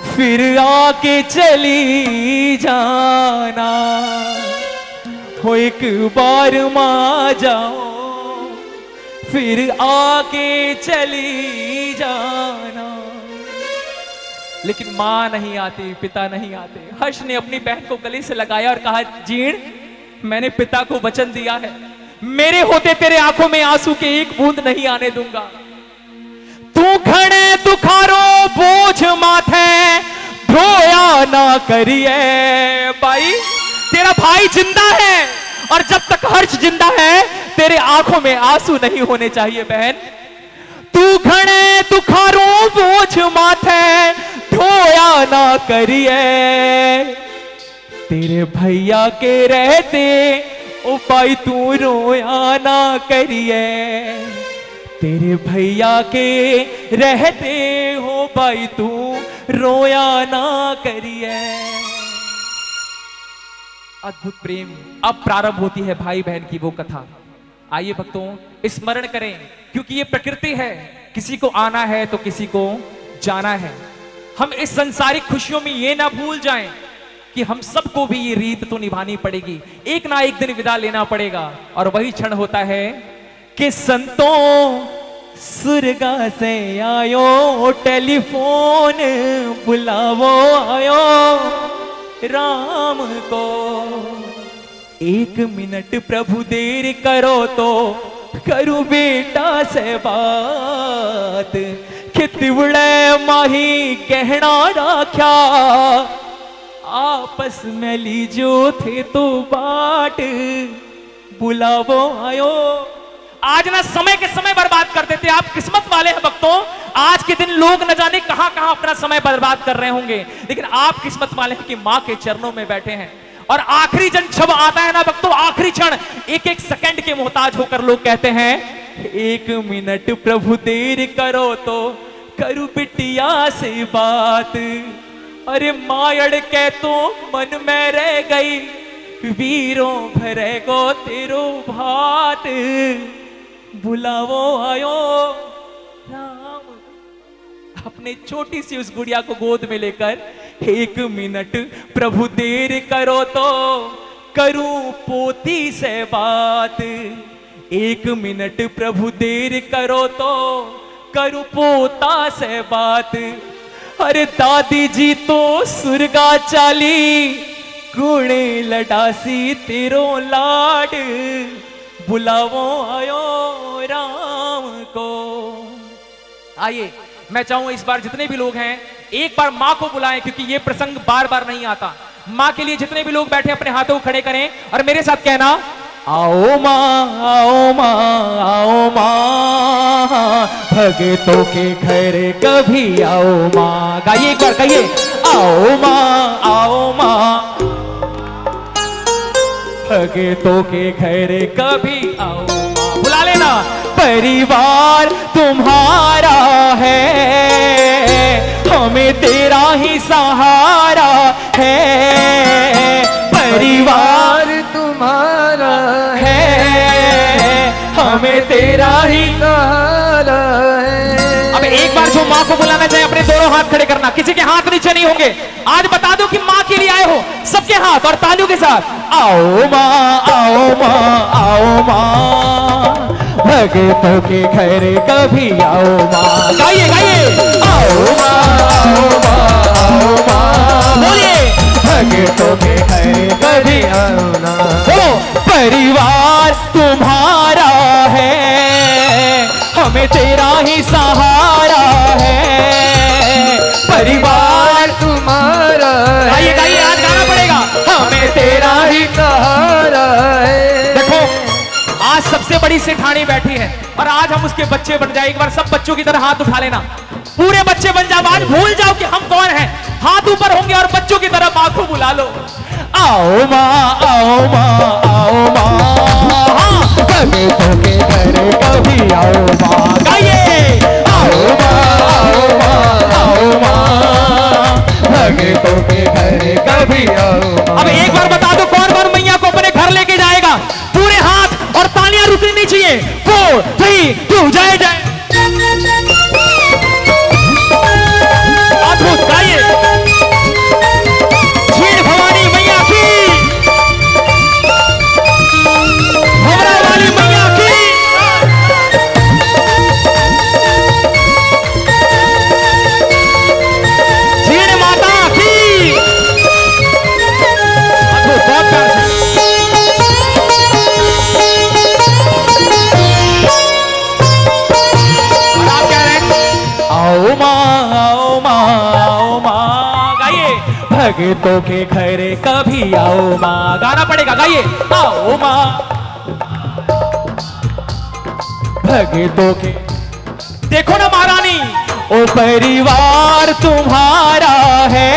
फिर आके चली जाना, हो एक बार माँ जाओ फिर आके चली जाना। लेकिन माँ नहीं आती, पिता नहीं आते। हर्ष ने अपनी बहन को गले से लगाया और कहा, जीर्ण मैंने पिता को वचन दिया है, मेरे होते तेरे आंखों में आंसू के एक बूंद नहीं आने दूंगा। तू खड़े दुखारो बोझ माथे धोया ना करिए बाई, तेरा भाई जिंदा है, और जब तक हर्ष जिंदा है तेरे आंखों में आंसू नहीं होने चाहिए बहन। तू घणे दुखारों बोझ माथे ढोया ना करिए, तेरे भैया के रहते ओ भाई तू रोया ना करिए, तेरे भैया के रहते हो भाई तू रोया ना करिए। अद्भुत प्रेम अब प्रारंभ होती है भाई बहन की वो कथा। आइए भक्तों स्मरण करें, क्योंकि ये प्रकृति है, किसी को आना है तो किसी को जाना है। हम इस संसारिक खुशियों में ये ना भूल जाएं कि हम सबको भी ये रीत तो निभानी पड़ेगी, एक ना एक दिन विदा लेना पड़ेगा। और वही क्षण होता है कि संतों सुरगा से आयो टेलीफोन बुलावो आयो राम को, 1 मिनट प्रभु देर करो तो करूं बेटा से बात, खितिवड़े माही कहना राख्या आपस में लीजो थे तो बाट बुलावो आयो। आज ना समय के समय बर्बाद कर देते, आप किस्मत वाले हैं भक्तों। आज के दिन लोग न जाने कहां कहां अपना समय बर्बाद कर रहे होंगे, लेकिन आप किस्मत वाले हैं कि मां के चरणों में बैठे हैं। और आखिरी जन जब आता है ना भक्तों, आखिरी क्षण, एक एक सेकंड के मोहताज होकर लोग कहते हैं 1 मिनट प्रभु देर करो तो करूं बिटिया से बात। अरे मायड़ के तो मन में रह गई वीरों भरे गो तेरो भात बुलावो आयो राम। अपने छोटी सी उस गुड़िया को गोद में लेकर 1 मिनट प्रभु देर करो तो करूं पोती से बात, 1 मिनट प्रभु देर करो तो करूं पोता से बात। अरे दादी जी तो सुरगा चाली गुणे लडासी तेरो लाड बुलावो आयो राम को। आइए मैं चाहूं इस बार जितने भी लोग हैं एक बार मां को बुलाएं, क्योंकि ये प्रसंग बार बार नहीं आता। मां के लिए जितने भी लोग बैठे अपने हाथों को खड़े करें और मेरे साथ कहना आओ मां आओ मां आओ मां, भगतों के घर कभी आओ मां। गाइए एक बार, कहिए आओ मां आओ मां, भगतों के घर कभी आओ मां। बुला लेना। परिवार तुम्हारा है, हमें तेरा ही सहारा है। परिवार तुम्हारा है, हमें तेरा ही सहारा है। अब एक बार जो माँ को बुलाना चाहे अपने दोनों हाथ खड़े करना, किसी के हाथ नीचे नहीं होंगे। आज बता दो कि माँ के लिए आए हो, सबके हाथ और तालियों के साथ आओ माँ आओ माँ आओ माँ, भगतों के घर कभी आओ माँ। गाइए गाइए आओ माँ आओ माँ आओ माँ, बोलिए भगतों के घर कभी आओ ना। हो परिवार तुम्हारा है, हमें तेरा ही सहारा है। परिवार तुम्हारा है, गाइए गाइए आज गाना पड़ेगा, हमें तेरा ही सहारा है। देखो आज सबसे बड़ी सेठानी बैठी है और आज हम उसके बच्चे बन जाए। एक बार सब बच्चों की तरह हाथ उठा लेना, पूरे बच्चे बन जाओ। आज भूल जाओ कि हम कौन हैं, हाथ ऊपर होंगे और बच्चों की तरह माँ को बुला लो। आओ माँ आओ माँ आओ माँ, भगतों के घर कभी आओ माँ। गाइए आओ माँ आओ माँ आओ माँ, भगतों के घर कभी आओ माँ। अब एक बार बता दो कौन कौन मैया को अपने घर लेके जाएगा। पूरे हाथ और तालियां रुकनी चाहिए। 4 3 2 जय जय। अद्भुत। गाइए क्षीण भवानी मैया की, भवरा वाली मैया की, क्षीण माता की। अद्भुत, बहुत प्यार से। भगतों के घर कभी आओ माँ। गाना पड़ेगा, गाइए। आओ माँ भगतों के। देखो ना महारानी, ओ परिवार तुम्हारा है,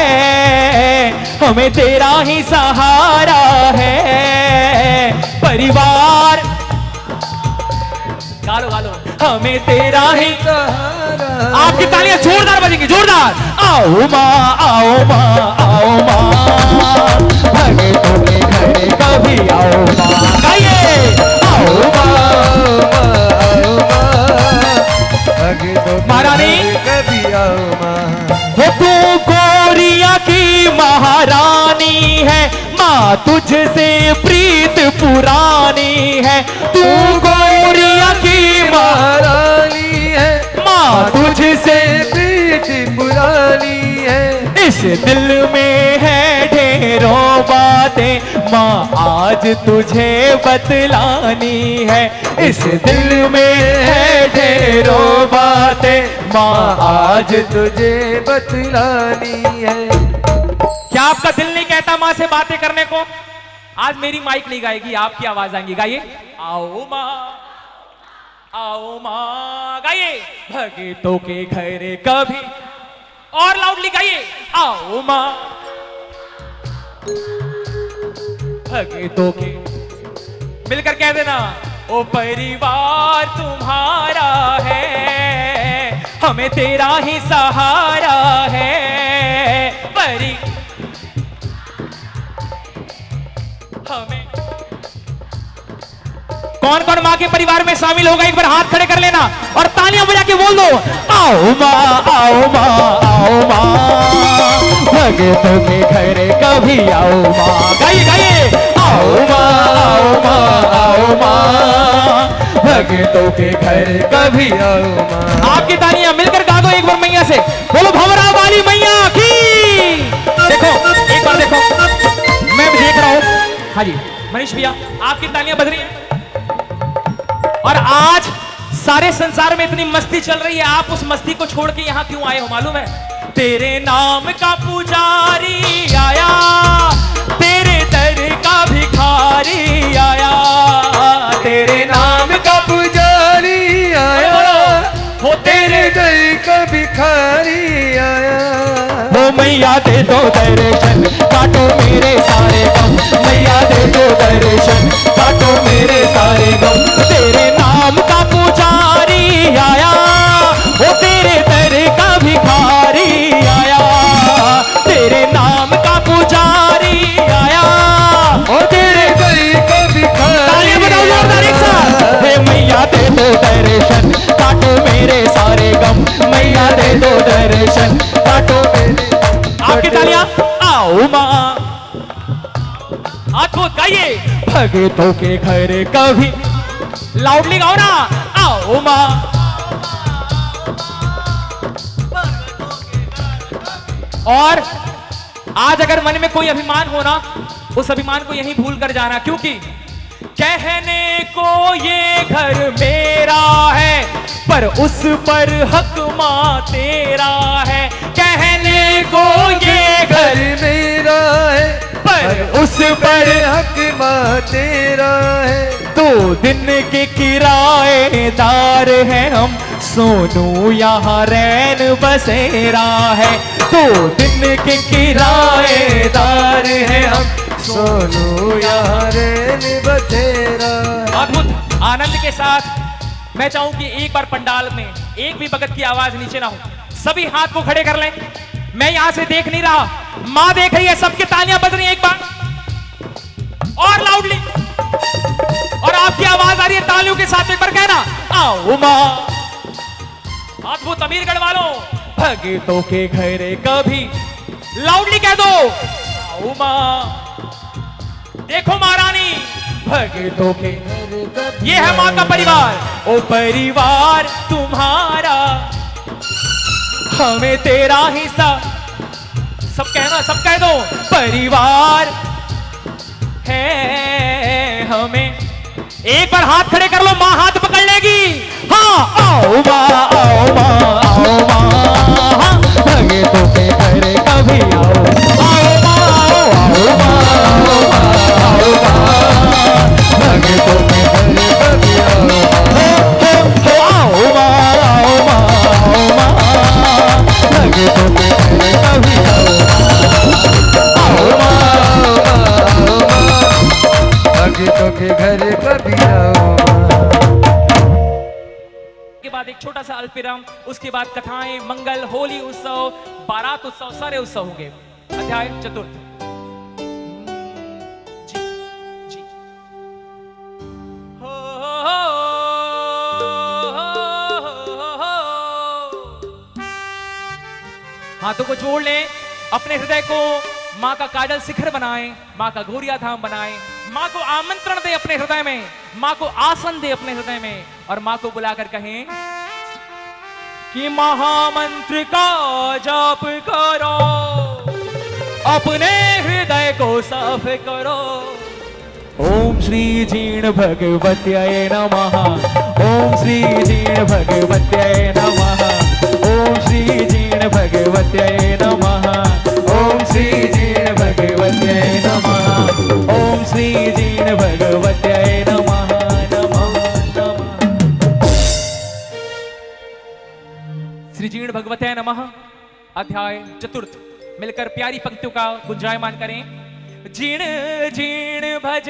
हमें तेरा ही सहारा है। परिवार गालो गालो, हमें तेरा ही सहारा। आपकी तालियां जोरदार बजेंगी, जोरदार। आओ माँ, आओ माँ, आओ माँ भगतों के घर कभी आओ माँ। गाइए। आओ माँ, आओ माँ, महारानी कभी आओ माँ। हो तू गोरिया की महारानी है, माँ तुझसे प्रीत पुरानी है। तू गोरिया की महारानी है, माँ तुझसे प्रीत पुरानी है। इस दिल में है ढेरों बातें, माँ आज तुझे बतलानी है। इस दिल में है ढेरों बातें, माँ आज तुझे बतलानी है। क्या आपका दिल नहीं कहता माँ से बातें करने को? आज मेरी माइक नहीं गाएगी, आपकी आवाज आएगी। गाइए। आओ माँ, आओ माँ। गाइए। भगतों के घर कभी, और लाउडली गाइए। आओ माँ भगतों के, मिलकर कह देना। ओ परिवार तुम्हारा है, हमें तेरा ही सहारा है। हमें कौन कौन माँ के परिवार में शामिल होगा, एक बार हाथ खड़े कर लेना और तालियां बजा के बोल दो। आओ माँ, आओ माँ, आओ माँ भगतों के घर कभी आओ माँ। गाइए गाइए। आओ माँ, आओ माँ, आओ माँ भगतों के घर कभी आओ माँ। आपकी तालियां मिलकर गा दो एक बार मैया से। बोलो भंवरा वाली मैया की। देखो एक बार देखो, मैं देख रहा हूँ। हाँ जी मनीष भैया, आपकी तालियां बज रही हैं। और आज सारे संसार में इतनी मस्ती चल रही है, आप उस मस्ती को छोड़ के यहाँ क्यों आए हो मालूम है? तेरे नाम का पुजारी आया, तेरे दर का भिखारी आया। तेरे नाम का पुजारी आया, हो तेरे दर का भिखारी आया। वो मैया दे दो दर्शन, काटो मेरे सारे गम। मैया दे दो दर्शन, काटो मेरे सारे गम। तेरे नाम का पुजारी आया, वो तेरे दर का भिखारी आया। तेरे नाम का पुजारी आया, ओ तेरे दर का भिखारी। तालियां बजाओ जोरदार एक साथ। हे मैया दे दो दर्शन, काटो मेरे सारे गम। मैया दे दो दर्शन, काटो मेरे। आपकी तालियां। आओ माँ, आपको गाइए। भगतों के घर कभी, लाउडली गाओ ना। आओ माँ, और आज अगर मन में कोई अभिमान हो ना, उस अभिमान को यहीं भूल कर जाना, क्योंकि कहने को ये घर मेरा है, पर उस पर हक माँ तेरा है। कहने को ये घर मेरा है, पर उस पर हक माँ तेरा है। 2 दिन के किराएदार हैं हम, सोनू यहाँ रैन बसेरा है। 2 दिन के किराएदार हैं हम, सोनू यहाँ रैन बसेरा। अद्भुत आनंद के साथ मैं चाहूं कि एक बार पंडाल में एक भी भगत की आवाज नीचे ना हो, सभी हाथ को खड़े कर लें। मैं यहां से देख नहीं रहा, मां देख रही है, सबके तालियां बज रही हैं। एक बार और लाउडली, और आपकी आवाज आ रही है तालियों के साथ। एक बार कहना। आओ मां। अद्भुत अमीरगढ़ वालों, भगतों के घर कभी, लाउडली कह दो। आओ मां। देखो महारानी, भगतों के, ये है मां का परिवार। ओ परिवार तुम्हारा, हमें तेरा हिस्सा। सब कहना, सब कह दो। परिवार है हमें। एक बार हाथ खड़े कर लो, मां हाथ पकड़ लेगी। हाँ आओ मां, आओ मां, आओ मां। भगतों के घर कभी आओ, आओ मां। प्रोग्राम, उसके बाद कथाएं, मंगल, होली उत्सव, बारात उत्सव, सारे उत्सव होंगे। अध्याय चतुर्थ। जी जी हो हाथों को जोड़ लें, अपने हृदय को माँ का काजल शिखर बनाएं, माँ का गौरिया धाम बनाएं, माँ को आमंत्रण दे अपने हृदय में, माँ को आसन दे अपने हृदय में, और माँ को बुलाकर कहें कि महामंत्र का जाप करो, अपने हृदय को साफ करो। ओम श्री जीण भगवत्यै नमः, ओम श्री जीण भगवत्यै नमः, ओम श्री जीण भगवत्यै नमः, ओम श्री जीण भगवत्यै नमः, ओम श्री जीण भगवत्यै नमः, नमः नमः। श्री जीण भगवत्यै नमः। अध्याय चतुर्थ। मिलकर प्यारी पंक्तियों का गुंजायमान करें। जीण जीण भज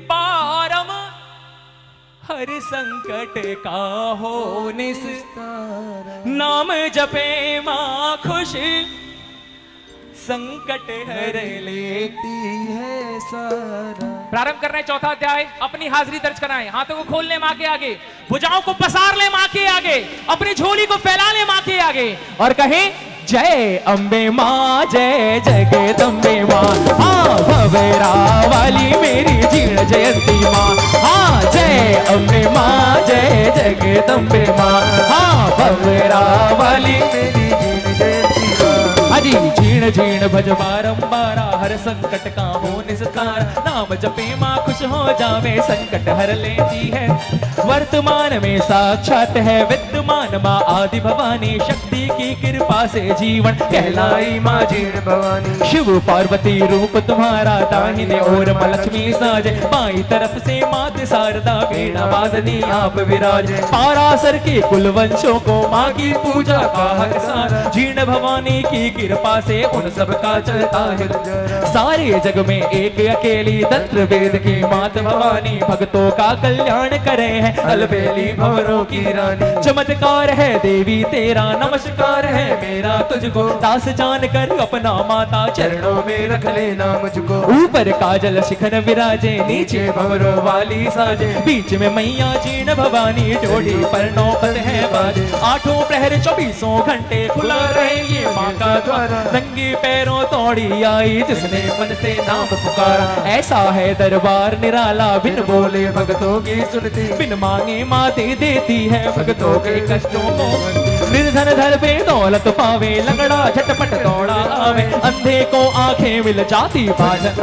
पारम, हर संकट का हो निस्तार, नाम जपे माँ खुश, संकट हर लेती है सारा। प्रारंभ कर रहे हैं चौथा अध्याय। अपनी हाजिरी दर्ज कराएं, हाथों को खोल ले माँ के आगे, भुजाओं को पसार ले माँ के आगे, अपनी झोली को फैला ले माँ के आगे, और कहें जय अम्बे माँ, जय जगदम्बे माँ, हाँ भवेरा वाली मेरी जीण जयंती माँ, हाँ जय अम्बे माँ, जय जगदम्बे माँ, हाँ भवेरा वाली मेरी जीण जयंती माँ। हाजी जीण जीण भज बारंबारा, हर संकट का हो निस्तार, नाम जपे माँ खुश हो जावे, संकट हर लेती है। वर्तमान में साक्षात है विद्यमान माँ आदि भवानी, शक्ति की कृपा से जीवन कहलाई माँ जीण भवानी। शिव पार्वती रूप तुम्हारा, दाहिने ओर माँ लक्ष्मी साजे, बाई तरफ से मात शारदा, वीणा वादनी आप विराजे। पारासर के कुल वंशों को माँ की पूजा का हक सारा, जीण भवानी की कृपा से उन सब का चलता है। सारे जग में एक अकेली तंत्र वेद की मात भवानी, भक्तों का कल्याण करे है अलबेली भंवरों की रानी। चमत्कार है देवी तेरा, नमस्कार है मेरा तुझको, दास जान कर अपना माता चरणों में रख लेना मुझको। ऊपर काजल शिखर विराजे, नीचे भंवरों वाली साजे, बीच में मैया जीण भवानी, जोड़ी पर नौबत है बाजे। आठों प्रहर 24 घंटे खुला रहे ये माँ का द्वार, नंगे पैरों तोड़ी आई जिसने मन से नाम पुकारा। ऐसा है दरबार निराला, बिन बोले भक्तों की सुनती, बिन मांगे माँ दे देती है भक्तों के कष्टों को। निर्धन धन पे दौलत पावे, लंगड़ा झटपट दौड़ा आवे, अंधे को आंखें मिल जाती भाजन।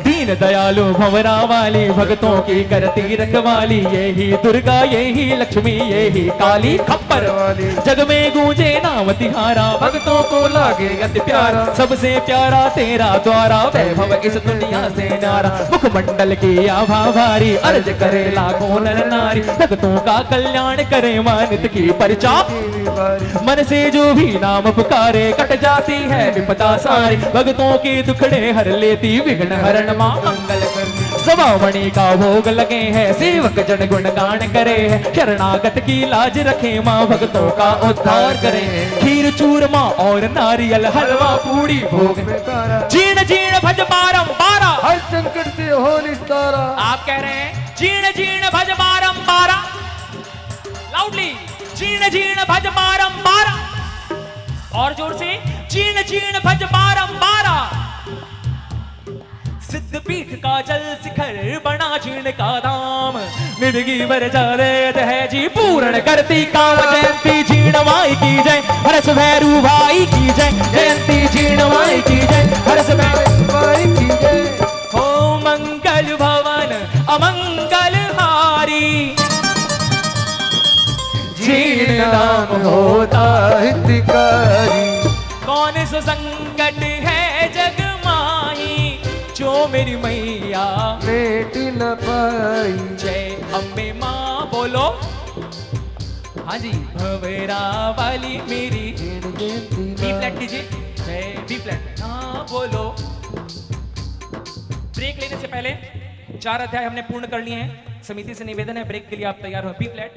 दीन दयालु भंवरा वाली, भक्तों की करती रखवाली, यही दुर्गा यही लक्ष्मी यही काली खप्पर वाली। जग में गूंजे नाम तिहारा, भक्तों को लागे अति प्यारा, सबसे प्यारा तेरा द्वारा, वैभव इस दुनिया से नारा। मुखमंडल की आभा भारी, अर्ज करे लाखों नर नारी, भक्तों का कल्याण करे मानित की परिचा। मन से जो भी नाम पुकारे, कट जाती है विपदा सारी, भक्तों के दुखड़े हर लेती विघ्न हरण माँ मंगल कर। सवामणि का भोग लगे हैं, सेवक जन गुणगान करे है, शरणागत की लाज रखे माँ, भक्तों का उद्धार करे। खीर चूरमा और नारियल हलवा पूरी भोग में, जीण जीण भज बारंबारा, हर संकट से हो निस्तारा। आप कह रहे हैं जीण जीण भज बारंबारा, लाउडली जीण जीण भज बारंबारा, और जोर से जीण जीण भज बारंबारा। सिद्ध पीठ का जल शिखर बना जीर्ण का धाम, निधगी बर जारद है जी पूर्ण करती काम। जयंती जीर्ण माई की जय, हरस भैरू भाई की जय, जयंती जीर्ण माई की जय, हरस भैरू भाई की जय। हो मंगल भवन अमंगल हारी, जीर्ण नाम होता हितकारी। कौन सो संकट है जग माही, जो मेरी मैया मेट न पाई। जय अम्बे माँ बोलो, हाँ जी भवेरा वाली मेरी। बी फ्लैट कीजिए, जय बी फ्लैट, हाँ बोलो। ब्रेक लेने से पहले 4 अध्याय हमने पूर्ण कर लिए हैं। समिति से निवेदन है ब्रेक के लिए आप तैयार हो। बी फ्लैट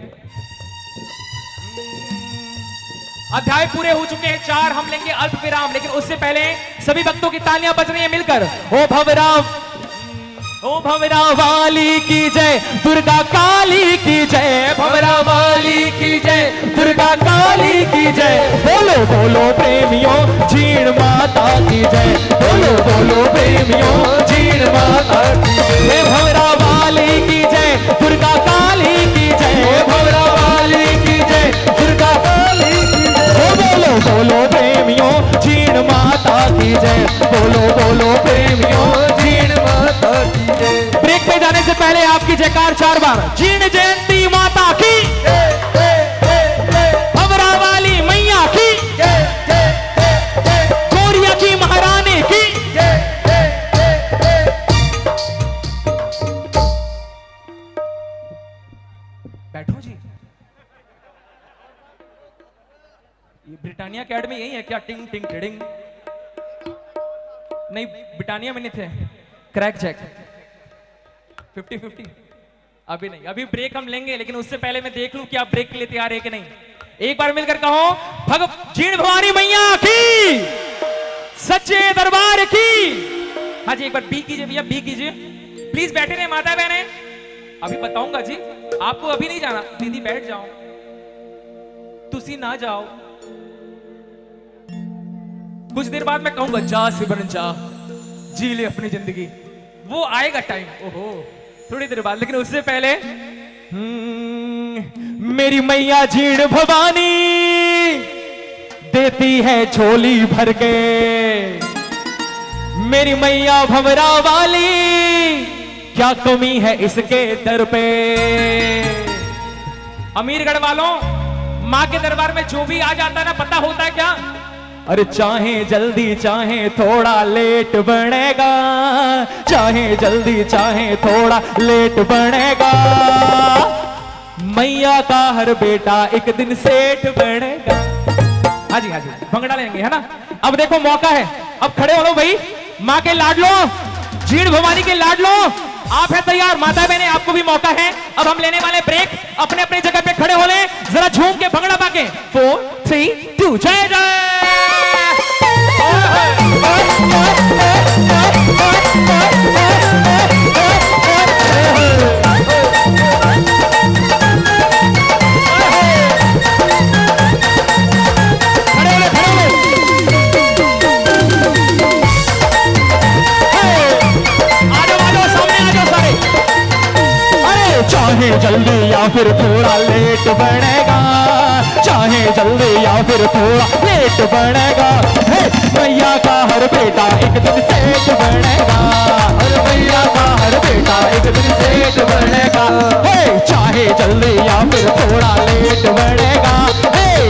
अध्याय पूरे हो चुके हैं 4, हम लेंगे अल्प विराम, लेकिन उससे पहले सभी भक्तों की तालियां बज रही हैं मिलकर। ओ भवरा वाली की जय, दुर्गा काली की जय, भवरा वाली की जय, दुर्गा काली की जय। बोलो बोलो प्रेमियों जीण माता की जय, बोलो बोलो प्रेमियों जीण माता की जय। भवरा वाली की जय, दुर्गा काली की जय, भवरा वाली की जय, दुर्गा काली की जय। बोलो बोलो प्रेमियों जीण माता की जय, बोलो बोलो प्रेमियों जीण माता की जय। ब्रेक पे जाने से पहले आपकी जयकार 4 बार। जीण जयंती माता की, भवरा वाली मैया की, कोरिया की महारानी की। बैठो जी। ये ब्रिटानिया अकेडमी यही है क्या? टिंग टिंग टिडिंग। नहीं, ब्रिटानिया में नहीं थे। Krackjack 50-50। अभी नहीं, अभी ब्रेक हम लेंगे, लेकिन उससे पहले मैं देख लूं कि आप ब्रेक के लिए तैयार है कि नहीं। एक बार मिलकर कहो जीण भवानी मैया की, सच्चे दरबार की। हाँ जी, एक बार बी कीजिए भैया, बी कीजिए प्लीज। बैठे रहे माता बहने, अभी बताऊंगा जी। आपको अभी नहीं जाना, दीदी बैठ जाओ, तुसी ना जाओ। कुछ देर बाद मैं कहूंगा जा सिमरन जा, जी ले अपनी जिंदगी, वो आएगा टाइम। ओहो, थोड़ी देर बाद। लेकिन उससे पहले मेरी मैया जीण भवानी देती है झोली भर के, मेरी मैया भवरा वाली क्या कमी है इसके दर पे। अमीरगढ़ वालों, मां के दरबार में जो भी आ जाता है ना, पता होता है क्या? अरे चाहे जल्दी चाहे थोड़ा लेट बनेगा, चाहे जल्दी चाहे थोड़ा लेट बनेगा, मैया का हर बेटा एक दिन सेठ बनेगा। हाँ जी, हाँ जी, भंगड़ा लेंगे है ना। अब देखो मौका है, अब खड़े हो लो भाई, माँ के लाडलो, जीण भवानी के लाडलो, आप है तैयार? माता बहने आपको भी मौका है। अब हम लेने वाले ब्रेक, अपने अपने जगह पे खड़े हो ले, जरा झूम के भंगड़ा पाके। 4, 3, 2, जय जय। चाहे जल्दी या फिर थोड़ा लेट बनेगा, चाहे जल्दी या फिर थोड़ा लेट बनेगा, मैया का हर बेटा एक दिन सेठ बनेगा, हर मैया का हर बेटा एक दिन सेठ बनेगा। चाहे जल्दी या फिर थोड़ा लेट बनेगा,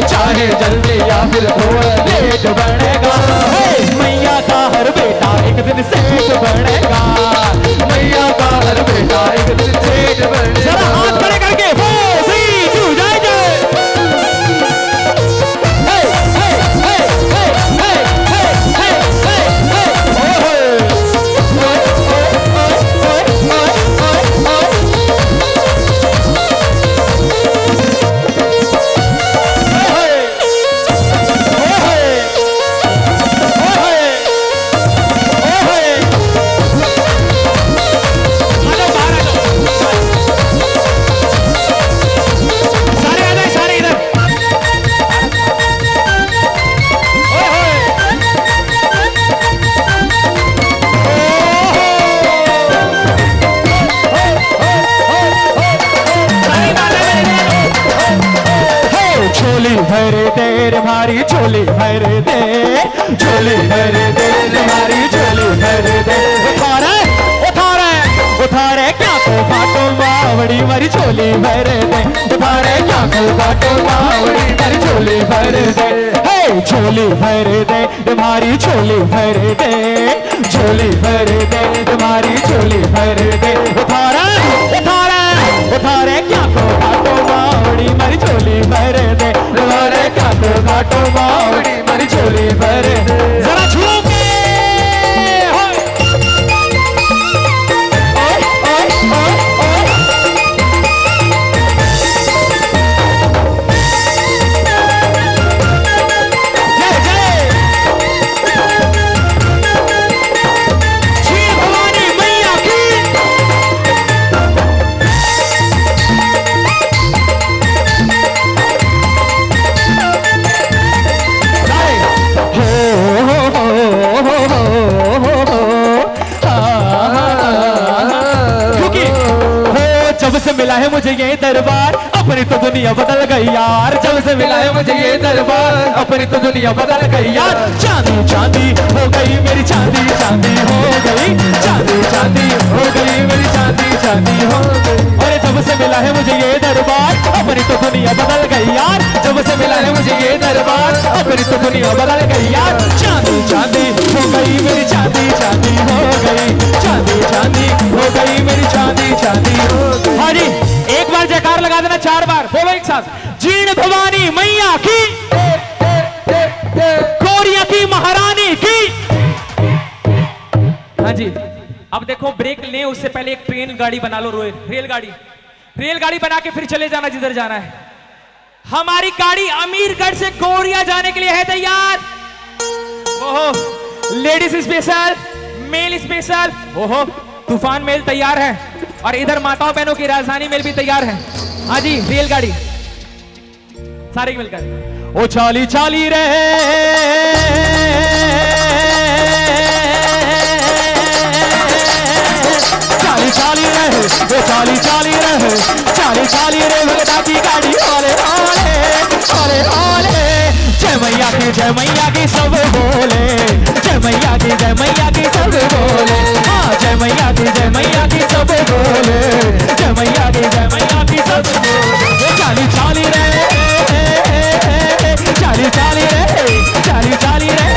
चाहे जल्दी या फिर थोड़ा लेट बनेगा, मैया का हर बेटा एक दिन सेठ बनेगा, मैया का हर बेटा एक दिन सेठ बनेगा। जरा हाथ खड़े करके 4, 3, 2, जय जय। हमारी झोली भर दे, झोली भर दे, हमारी झोली भर दे। उठा रहे क्या को बाटो बावड़ी मारी झोली भर दे, उठा रहे क्या को बाटो बावड़ी मारी झोली भर दे। हे झोली भर दे, हमारी झोली भर दे, झोली भर दे, हमारी झोली भर दे। उठा रहे क्या को बाटो बावड़ी मारी झोली भर दे, हमारे क्या को बाटो बावड़ी मारी झोली भर दे। जरा झूम के दरबार, अपनी तो दुनिया बदल गई यार। जब से मिला है मुझे ये दरबार, अपनी तो दुनिया बदल गई यार। चांदी चांदी हो गई मेरी, चांदी चांदी हो गई, चांदी चांदी हो गई मेरी, चांदी चांदी हो गई। अरे जब से मिला है मुझे ये दरबार, अपनी तो दुनिया बदल गई यार। जब से मिला है मुझे ये दरबार, अपनी तो दुनिया बदल गई यार। चांदी चांदी हो गई मेरी, चांदी चांदी हो गई, चांदी चांदी हो गई मेरी, चांदी चांदी हो गई। हाँ जी, एक बार जयकार लगा देना, 4 बार बोलो एक साथ। जीण भवानी मैया की, कोरिया की महारानी की। हाँ जी, अब देखो ब्रेक ले, उससे पहले एक ट्रेन गाड़ी बना लो, रेलगाड़ी बना के फिर चले जाना जिधर जाना है। हमारी गाड़ी अमीरगढ़ से कोरिया जाने के लिए है तैयार। ओहो, लेडीज स्पेशल, मेल स्पेशल। ओहो, तूफान मेल तैयार है, और इधर माताओं बहनों की राजधानी मेल भी तैयार है। हाँ जी, रेलगाड़ी सारे मिलकर। ओ चाली चाली रे, चाली चाली रहे, वो चाली चाली रहे, चाली चाली रे भगता की गाड़ी। ओले ओले ओले ओले, जय मैया की, जय मैया की सब बोले, जय मैया की, जय मैया की सब बोले। हाँ, जय मैया की, जय मैया की सब बोले, जय मैया की, जय मैया की सब बोले। चाली चाली रे, चाली चाली रे, चाली चाली रे,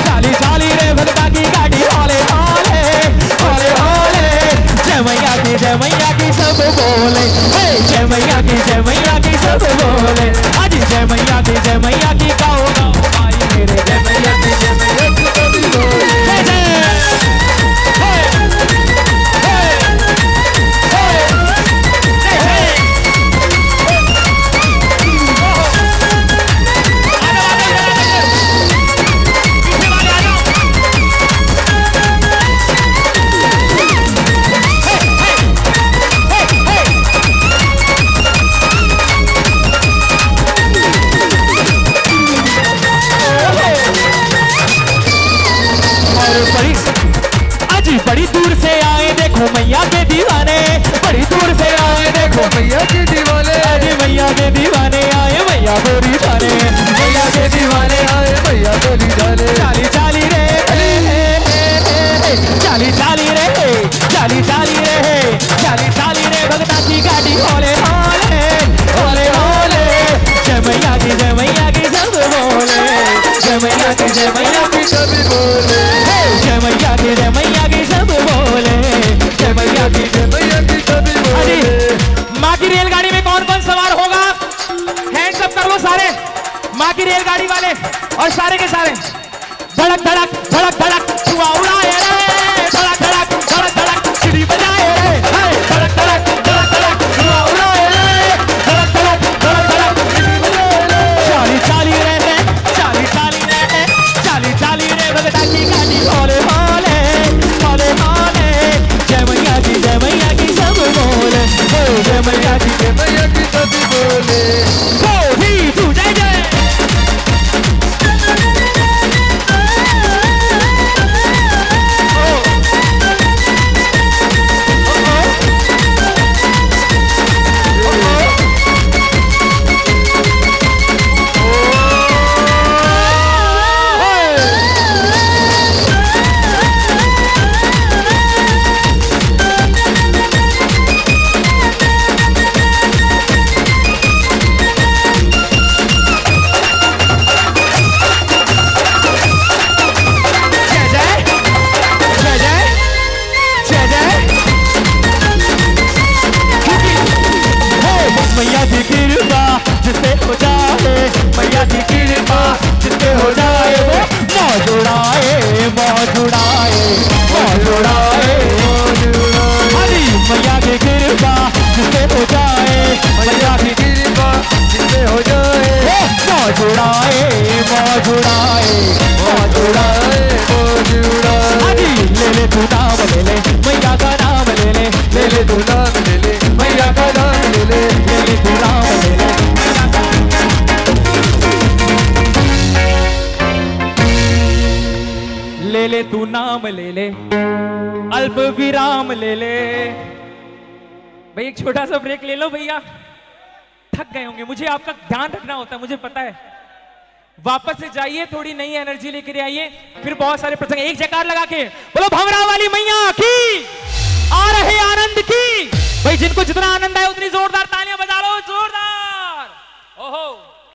चाली चाली रे भगता की गाड़ी। ओले ओले ओले ओले, जय मैया की, जय मैया की सब बोले, जय मैया की, जय मैया की सब बोले। आज जय मैया की, जय मैया की गाओ गाओ भाई मेरे, जय मैया की, जय मैया की सब बोले। बड़ी दूर से आए देखो मैया के दीवाने, बड़ी दूर से आए देखो मैया के दीवाने, अरे मैया के दीवाने आए, मैया गोरी जाने, मैया के दीवाने आए, मैया गोरी जाने। चाली चाली रे, चाली चाली रे, चाली चाली रे, चाली चाली रे भगता की गाड़ी। ओले ओले ओले ओले, जय मैया की, जय मैया की सब बोले, जय मैया की, जय मैया की सब बोले, जय मैया की, जय मैया की सब बोले, जय मैया की, जय मैया की सब बोले। माँ की रेलगाड़ी में कौन कौन सवार होगा? हैंड्स अप कर लो सारे, माँ की रेलगाड़ी वाले, और सारे के सारे। धड़क धड़क धड़क धड़क धुआं उड़ाए रे, धड़क धड़क धड़क धड़क सीढ़ी बजाए रे, धड़क धड़क धड़क धड़क धुआं उड़ाए रे, धड़क धड़क धड़क धड़क सीढ़ी बजाए रे। चाली चाली रे, चाली चाली रे, चाली चाली रे भगता की गाड़ी। ओले ओले ओले ओले, जय मैया की, जय मैया की सब बोले, जय मैया की, जय मैया की सब बोले। गोभी तू जय जय, मैया की कृपा जिससे हो जाए, मैया की कृपा जिससे हो जाए, वो मौज उड़ाए मौज उड़ाए मौज उड़ाए। हरी मैया की कृपा जिससे हो जाए, मैया की कृपा जिससे हो जाए, मौज उड़ाए मौज उड़ाए मौज उड़ाए मौज उड़ाए। हरी ले ले तू नाम ले ले, मैया का नाम ले ले, ले ले तू नाम ले ले, मैया का नाम ले ले, ले ले तू नाम ले ले। ले ले तू नाम ले ले, अल्प विराम ले ले। भाई एक छोटा सा ब्रेक ले लो भैया, थक गए होंगे, मुझे आपका ध्यान रखना होता है, मुझे पता है। वापस से जाइए, थोड़ी नई एनर्जी लेकर आइए, फिर बहुत सारे प्रसंग। एक जयकार लगा के बोलो भंवरा वाली मैया की, आ रहे आनंद की। भाई जिनको जितना आनंद आए उतनी जोरदार तालियां बजा लो, जोरदार। ओहो